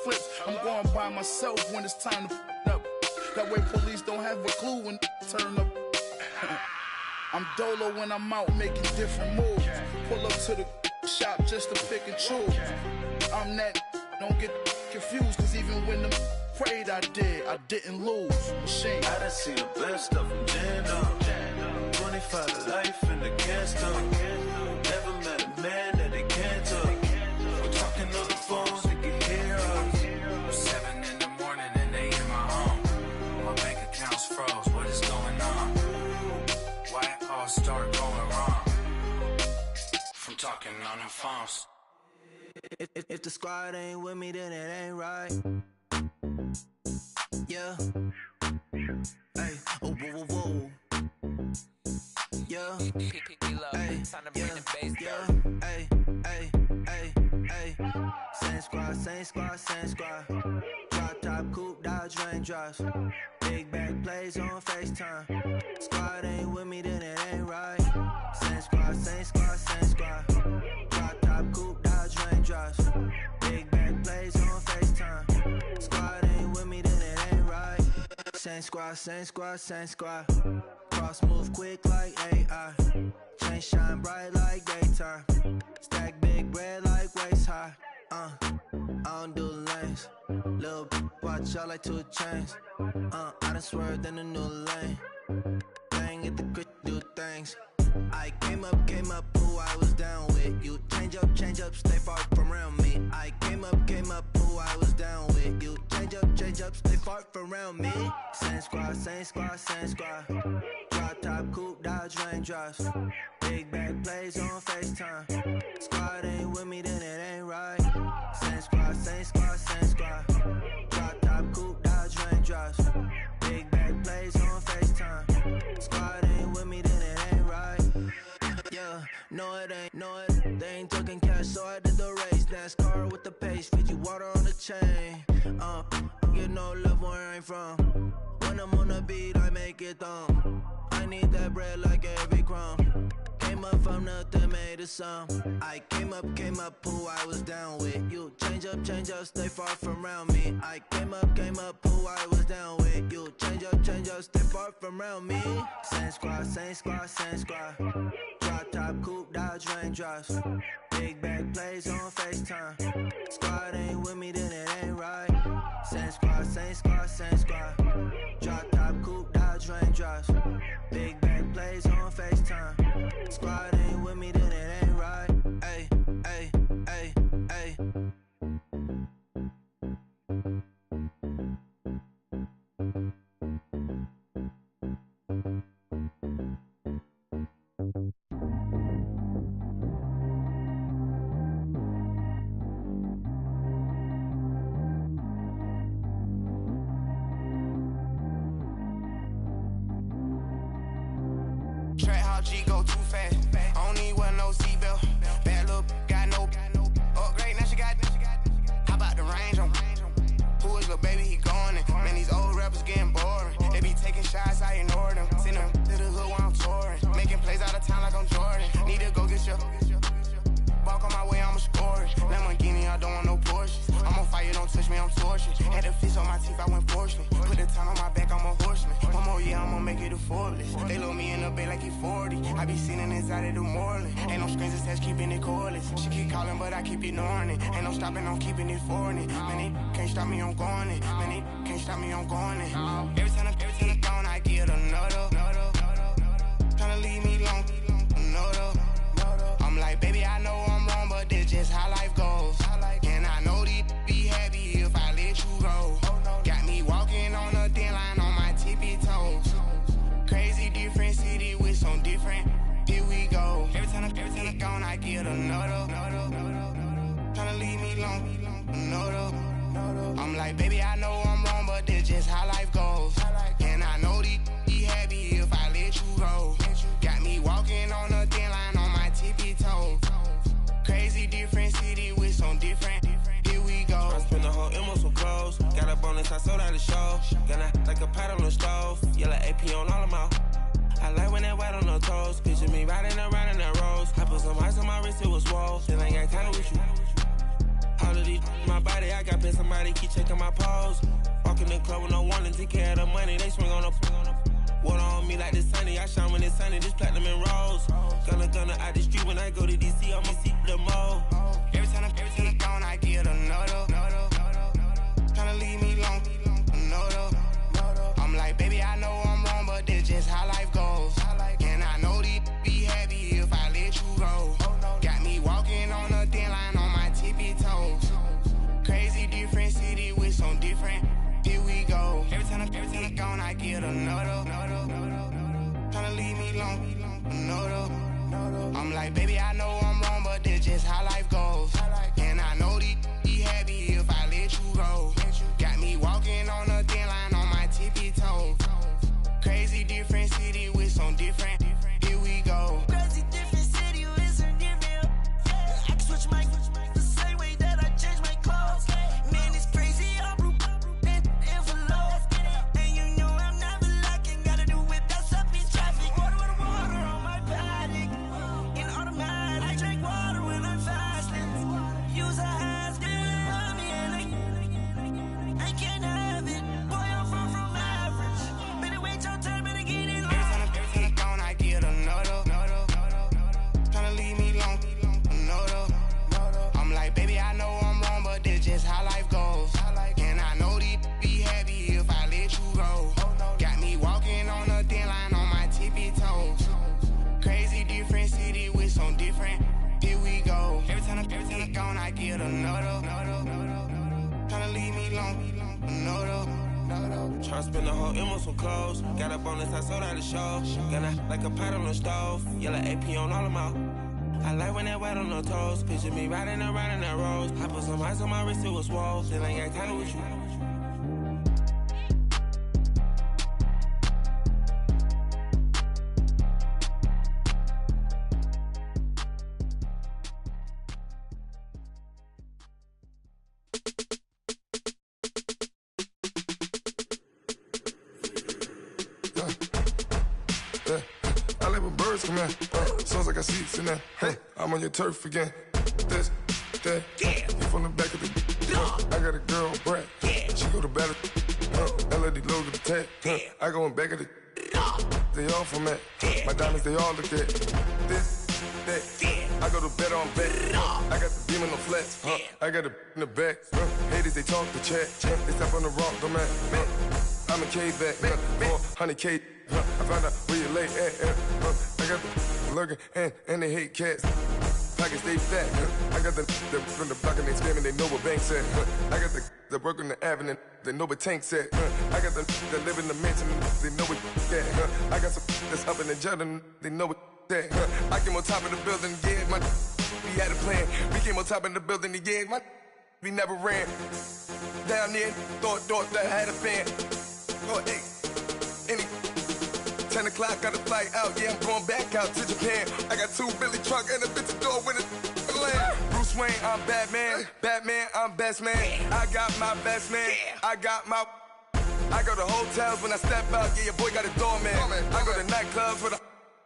flips. I'm going by myself when it's time to up. That way police don't have a clue when turn up. I'm dolo when I'm out making different moves. Pull up to the shop just to pick and choose. I'm that, don't get confused, cause even when them prayed I didn't lose. Machine. I done seen the best of them jammed up. 25 to life and they can't stop. Never met a man that they can't talk. We're talking on the phones, they can hear us. 7 in the morning and they in my home. My bank account's froze, what is going on? Why it all start going wrong? From talking on the phones. If the squad ain't with me, then it ain't right. Yeah. Hey, oh, whoa, whoa, whoa. Yeah. Hey, yeah. Hey, hey, hey, hey. Same squad, same squad, same squad. Drop top, coupe, Dodge raindrops. Big back plays on FaceTime. Squad ain't with me, then it ain't right. Same squad, same squad, same squad. Drop top, coupe, Dodge raindrops. Big back plays on FaceTime. Squad ain't with me, then it ain't right. Same squad, same squad, same squad. Cross move quick like AI. Chain shine bright like daytime. Stack big bread like waist high. I don't do lanes. Little watch out like 2 chains. I done swerved in a new lane. Bang at the crit, do things. I came up, who I was down with. You change up, stay far from around me. I came up, who I was down with. You change up, stay far from around me. Same squad, same squad, same squad. Drop top, coupe, Dodge raindrops. Big back plays on FaceTime. Squad ain't with me, then it ain't right. Same squad, same squad, same squad. Drop top, coupe, Dodge raindrops. Big back plays on FaceTime. Squad ain't with me, then it ain't right. Yeah, no it ain't, they ain't talking cash, so I did the race. NASCAR with the pace, feed you water on the chain. Get no love where I ain't from. When I'm on the beat, I make it thumb. I need that bread like every crumb. Came up from nothing, made a sum. I came up, who I was down with. You change up, stay far from around me. I came up, who I was down with. You change up, stay far from around me. Same squad, same squad, same squad. Drop top, coupe, Dodge raindrops. Big back plays on FaceTime. Squad ain't with me, then it ain't right. Same squad, same squad, same squad. Drop top, coupe, Dodge raindrops. Big back plays on FaceTime. Squad ain't with me, then it ain't right. Ay, ay, ay, ay. Track how G go too fast. I don't need wear no seatbelt. Bad look, got no upgrade. Now she got. How about the range on? Who is little baby? He going in. Man, these old rappers getting boring. They be taking shots, I ignore them. Send them to the hood while I'm touring. Making plays out of town like I'm Jordan. Need to go get your. Walk on my way, I'ma score it. Lamborghini, I don't want no Porsches. out of New Orleans. Ain't no strings attached, keeping it cordless. She keep calling, but I keep ignoring it. Ain't no stopping, I'm keeping it for it. Man, it can't stop me, I'm going it. Man, it can't stop me, I'm going it. Every time I'm gone, I get another. Tryna leave me alone, another. I'm like, baby, I know I'm wrong, but this just how life goes. And I know these be happy if I let you go. Got me walking on a thin line on my tippy toes. Crazy different city with some different. Here we go. Every time I'm gone, I get another. Tryna leave me alone, another. I'm like, baby, I know I'm wrong, but this just how life goes. And I know these be happy if I let you go. Got me walking on a thin line on my tippy toes. Crazy different city with some different. Here we go. I spent the whole M on some clothes. Got a bonus, I sold out the show. Gonna like a pot on the stove. Yellow AP on all of my. I like when that white on the toes. Picture me riding around in that rose. I put some ice on my wrist, it was swole. Still ain't got time with you. All of these, my body, I got been somebody keep checking my pose. Walk in the club with no warning, take care of the money. They swing on the. Water on me like the sunny, I shine when it's sunny, this platinum and rose. Gonna out the street when I go to DC, I'ma see the mo. Every time I'm gone, I get another. Tryna leave me alone, another. I'm like, baby, I know I'm wrong, but this just how life goes. And I know these be happy if I let you go. Got me walking on a thin line on my tippy toes. Crazy different city with some different. Here we go. Every time I'm gone, I get another. Tryna leave me alone, another. I'm like, baby, I know I'm wrong, but this just how life goes. And I know these be happy if I let you go. Got me walking on a thin line on my tippy toes. Crazy different city with some different. Here we go. Crazy different city with some different. I can switch my the same way that I change my clothes. Man, it's crazy. I'm envelope. And you know I'm never lacking. Gotta do it, that's up in traffic. Water on my paddock. In automatic. I drink water when I'm fasting. Use a hands, girl, me and I can't have it. Boy, I'm from average. Better wait your turn, better get it. Every time I'm gone, I get another. Tryna leave me alone, another. I'm like, baby, I know I'm wrong, but this just how life goes. And I know these be happy if I let you go. Got me walking on a thin line on my tippy toes. Crazy different city with some different. Here we go. Every time I'm gone, I get another. Tryna leave me alone, another. Tryna spend the whole M on some clothes. Got a bonus, I sold out the show. Gonna like a pot on the stove. Yellow AP on all of my. I like when that white on the toes. Picture me riding around in that rose. I put some ice on my wrist, it was swole. Still ain't got time with you. I like when birds come in. Sounds like I see seats in there. Hey, I'm on your turf again. This, that, you from the back of the. I got a girl, Brad. She go to battle. LED logo the tag. I go in back of the. They all from that. My diamonds, they all look at. This, that. I go to bed on bed. I got the beam in the flats. I got it in the back. Haters, they talk the chat. They step on the rock, the man. I'm a K-back. 400K. I found out where you lay at. I got the lurking and they hate cats. Pockets stay fat. I got the from the block and they screaming, they know what banks at. I got the work on the avenue, they know what tanks at. I got the live in the mansion, they know what that. I got some that's up in the Jordan, they know what that. I came on top of the building, yeah, my we had a plan. We came on top of the building, yeah, my we never ran. Down there, thought that had a fan. Oh, hey, any 10 o'clock, got a flight out, yeah, I'm going back out to Japan. I got 2 Billy truck and a bitch door with a land. Bruce Wayne, I'm Batman. Batman, I'm best man. I got my best man. I got my. I go to hotels when I step out, yeah, your boy got a doorman. I go to nightclubs with a.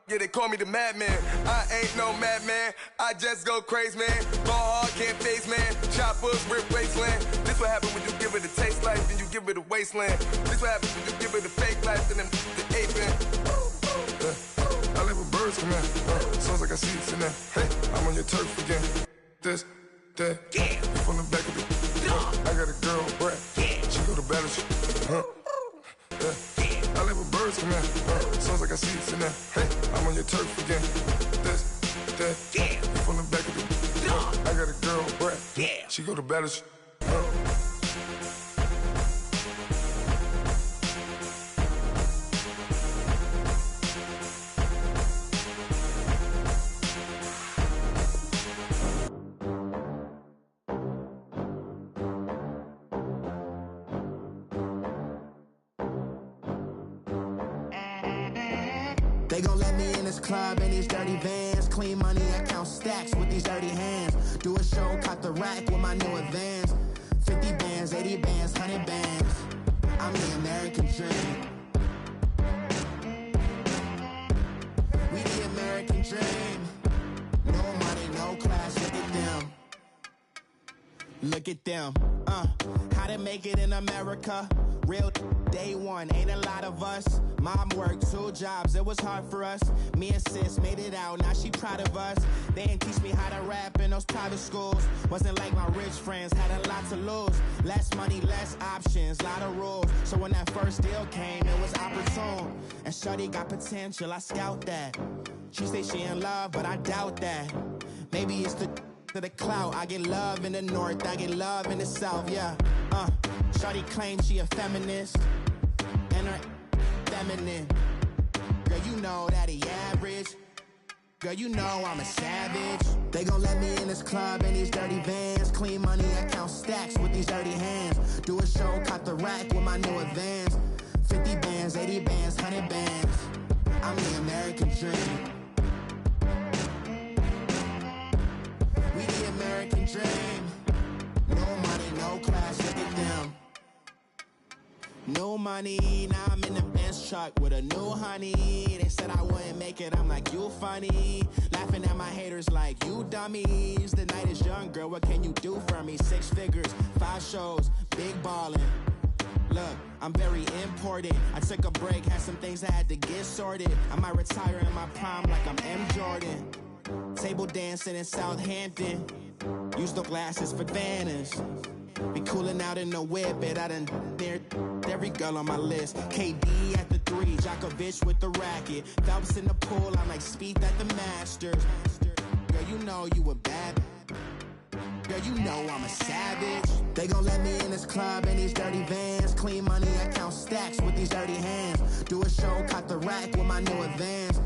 Yeah, they call me the madman. I ain't no madman. I just go crazy, man. Ball hard, can't face, man. Choppers, rip wasteland. This what happen when you give it a taste life, then you give it a wasteland. This what happens when you give it a fake life, then the ape in. I live with birds. birds come in. Sounds like I see it's in there. Hey, I'm on your turf again. This, that, yeah. From the back of the. I got a girl, Brad. Yeah. She go to battle. Yeah. I live with birds come in. Sounds like I see it's in there. Hey, I'm on your turf again. This, that, yeah. From the back of the. I got a girl, Brad. Yeah. She go to battle. They gon' let me in this club in these dirty vans. Clean money, I count stacks with these dirty hands. Do a show, caught the rack with my new advance. 50 bands, 80 bands, 100 bands. I'm the American dream. We the American dream. No money, no class, look at them. Look at them, how to make it in America. Real day one, ain't a lot of us. Mom worked 2 jobs, it was hard for us. Me and sis made it out, now she proud of us. They didn't teach me how to rap in those private schools. Wasn't like my rich friends, had a lot to lose. Less money, less options, lot of rules. So when that first deal came, it was opportune. And shorty got potential, I scout that. She say she in love, but I doubt that. Maybe it's to the clout. I get love in the north, I get love in the south, yeah. Shorty claims she a feminist, and her feminine. Girl, you know that he average. Girl, you know I'm a savage. They gon' let me in this club in these dirty vans. Clean money, I count stacks with these dirty hands. Do a show, caught the rack with my new advance. 50 bands, 80 bands, 100 bands. I'm the American dream. We the American dream. No money, no class, look at them. No money, now I'm in the Benz truck with a new honey. They said I wouldn't make it, I'm like, you funny. Laughing at my haters like, you dummies. The night is young, girl, what can you do for me? 6 figures, 5 shows, big ballin'. Look, I'm very important. I took a break, had some things I had to get sorted. I might retire in my prime like I'm M. Jordan. Table dancing in Southampton. Use the glasses for banners. Be coolin' out in the whip, but I done near every girl on my list. KD at the 3, Djokovic with the racket. Phelps in the pool, I'm like Speed at the Masters. Girl, you know you a bad. Girl, you know I'm a savage. They gon' let me in this club in these dirty vans. Clean money, I count stacks with these dirty hands. Do a show, caught the rack with my new advance.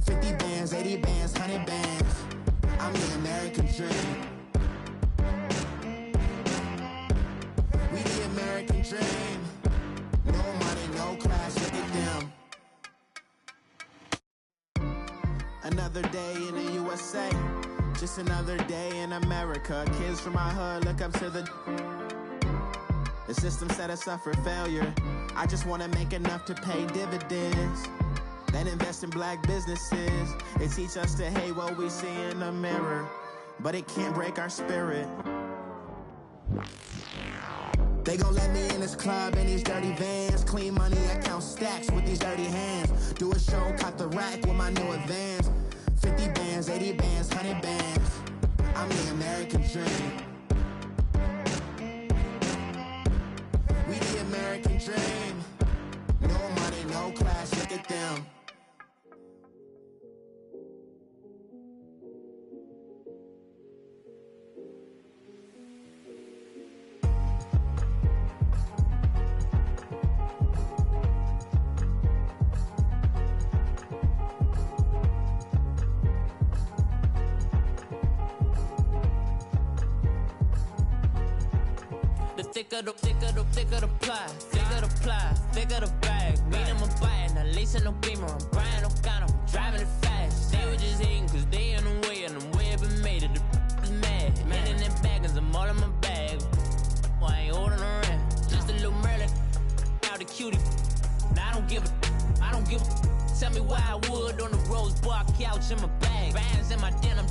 50 bands, 80 bands, 100 bands. I'm the American dream. We the American dream. No money, no class, look at them. Another day in the USA. Just another day in America. Kids from my hood look up to the system set us up for failure. I just wanna make enough to pay dividends. Then invest in black businesses. They teach us to hate what we see in the mirror, but it can't break our spirit. They gon' let me in this club in these dirty vans. Clean money, I count stacks with these dirty hands. Do a show, caught the rack with my new advance. 50 bands, 80 bands, 100 bands. I'm the American dream. We the American dream. No money, no class, look at them. Thicker the ply, thicker the bag. Mean I'm a buyer, not leasing no Beamer. I'm buying no gun, I'm driving it fast. They were just hating cause they in the way, and the way I've been made it, the is mad. Man in them baggins, I'm all in my bag. Well, I ain't holding around. Just a little Merlin, out the cutie. Now I don't give a. Tell me why I would on the rose bar couch in my bag. Bands in my denim.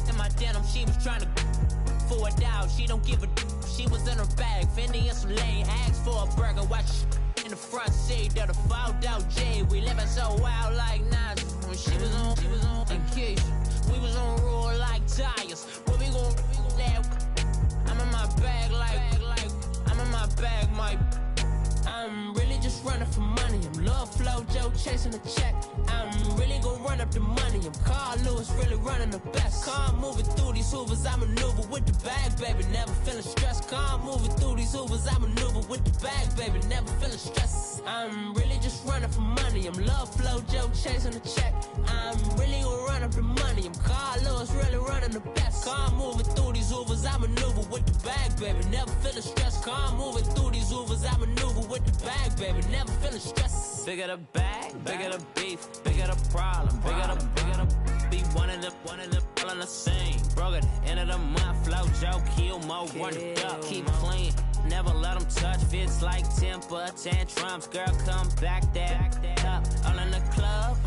In my denim, she was trying to for a doubt. She don't give a. She was in her bag, Fendi and some lane. Asked for a burger, watch in the front seat of the fouled out J. We living so wild like Nas. when she was on vacation. We was on roll like tires. When we gon' that? I'm in my bag like I'm in my bag, my. I'm really just running for money. I'm Love Flow Joe chasing a check. I'm really gon' run up the money. I'm Carl Lewis, really running the best. Car moving through these Hoovers, I maneuver with the bag, baby. Never feeling stressed. Car moving through these Hoovers, I maneuver with the bag, baby. Never feeling stressed. I'm really just running for money. I'm Love Flow Joe chasing a check. I'm really gon' run up the money. I'm Carl Lewis, really running the best. Car moving through these Hoovers, I maneuver with the bag, baby. Never feeling stressed. Car moving through these Hoovers, I maneuver with the bag, baby. Never feeling stressed. Bigger the bag, bigger the beef, bigger the problem, bigger the be one of the all in the same. Broke at the end of the month, Flow Joe, kill mo, run it up, keep clean. Never let them touch, fits like temper tantrums. Girl, come back that up, all in the club,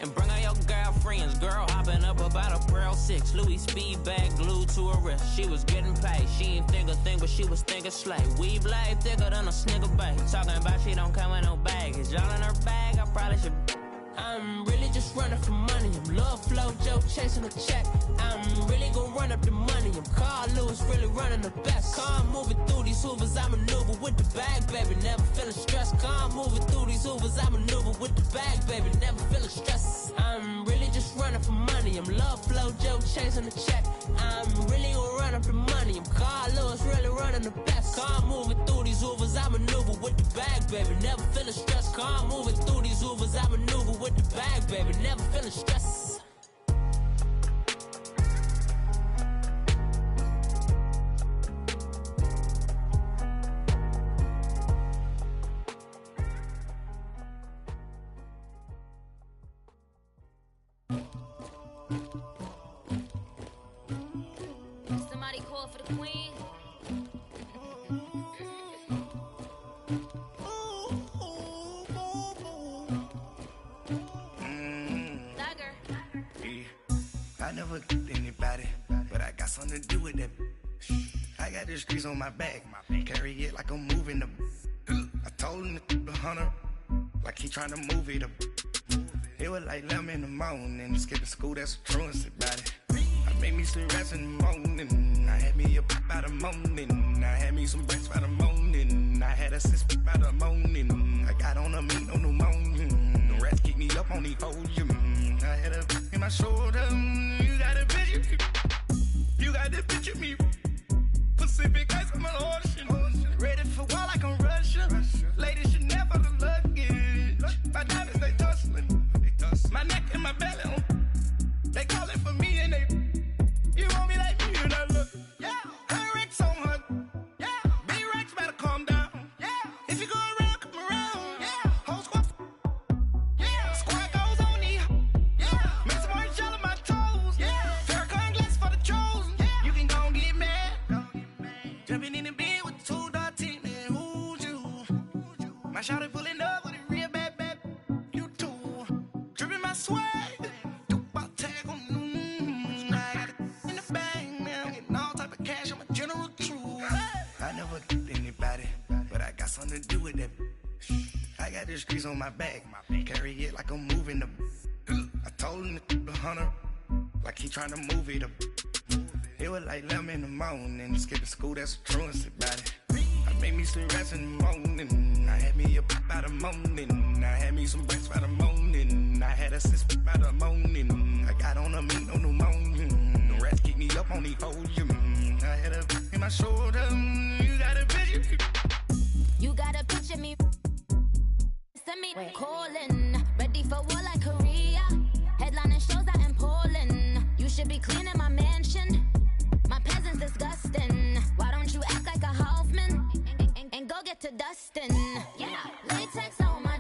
and bring all your girlfriends. Girl hopping up about a Pearl 6 Louis speed bag glued to her wrist. She was getting paid, she ain't think a thing, but she was thinking slay. We blade thicker than a snicker bag. Talking about she don't come with no baggage. All in her bag, I probably should. I'm really just running for money. I'm Love Flow Joe chasing a check. I'm really gon' run up the money. I'm Carl Lewis, really running the best. Car moving through these Hoovers, I maneuver with the bag, baby. Never feeling stressed. Car moving through these Hoovers, I maneuver with the bag, baby. Never feeling stressed. I'm really just running for money. I'm Love Flow Joe chasing a check. I'm really gon' run up the money. I'm Carl Lewis, really running the best. Car moving through these Hoovers, I maneuver with the bag, baby. Never feeling stressed. Car moving through these Hoovers, I maneuver with the bag, baby. Never feeling stressed. Somebody call for the queen. I never killed anybody, but I got something to do with that. I got the streets on my back, carry it like I'm moving the. I told him the hunter, like he trying to move it up. It was like 11 in the morning, skipping school, that's a truancy about it. I made me some rats in the morning, I had me a pop by the morning, I had me some breaks by the morning, I had a sis by the morning, I got on a meat on the morning, the rats keep me up on the podium, I had a in my shoulder, you got a bitch, you got this bitch of me, Pacific ice on my ocean, ready for war like I'm Russia, ladies should never the luggage, my diamonds they tussling, my neck and my belly on, they calling for me and they, you want me like me and I look, yeah, her Rex on her, yeah, B-Rex better calm down, yeah, if you go around, come around, yeah, whole squad, yeah, squad goes on the, yeah, make some orange gel on my toes, yeah, Farrakhan glass for the chosen, yeah, you can go and get mad, jumping in the bed with 2 dark teeth, man, who's you, my shawty pulling up with a real bad, you too, dripping my swag, I never killed anybody, but I got something to do with that. I got the streets on my back, carry it like I'm moving the. I told him the hunter, like he trying to move it up. It was like 11 in the morning, skipping school, that's a truancy about it. I made me some rats in the morning, I had me a pop by the morning, I had me some breaks by the morning, I had a sis by the morning, I got on a meat on the morning, the rats keep me up on the podium, I had a in my shoulder, you got a bitch, You got a picture me, send me calling, ready for war like Korea, headlining shows out in Poland, you should be cleaning my mansion, my peasants disgusting, why don't you act like a Hoffman, and go get to dustin', yeah, latex on my,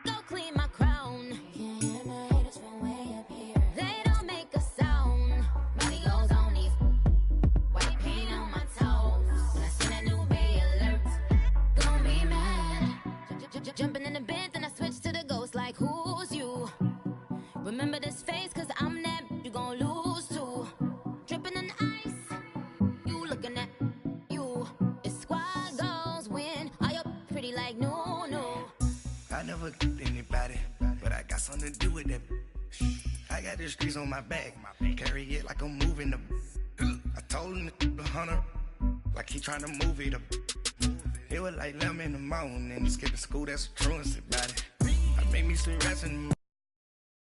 go clean my crown, can't hear my haters from way up here, they don't make a sound, money goes on these, white paint on my toes, when I see that new Bay alert, gon' be mad, jumping in the bed, then I switch to the ghost like who's you, remember this face cause I'm that, you gon' lose too, dripping in ice, you looking at you, it's squad goals win, are you pretty like no, I never killed anybody, but I got something to do with that. I got the streets on my back, carry it like I'm moving the. I told him the 100, like he trying to move it up. It was like 11 in the morning, skipping school, that's a truancy about it. I made me some rats in the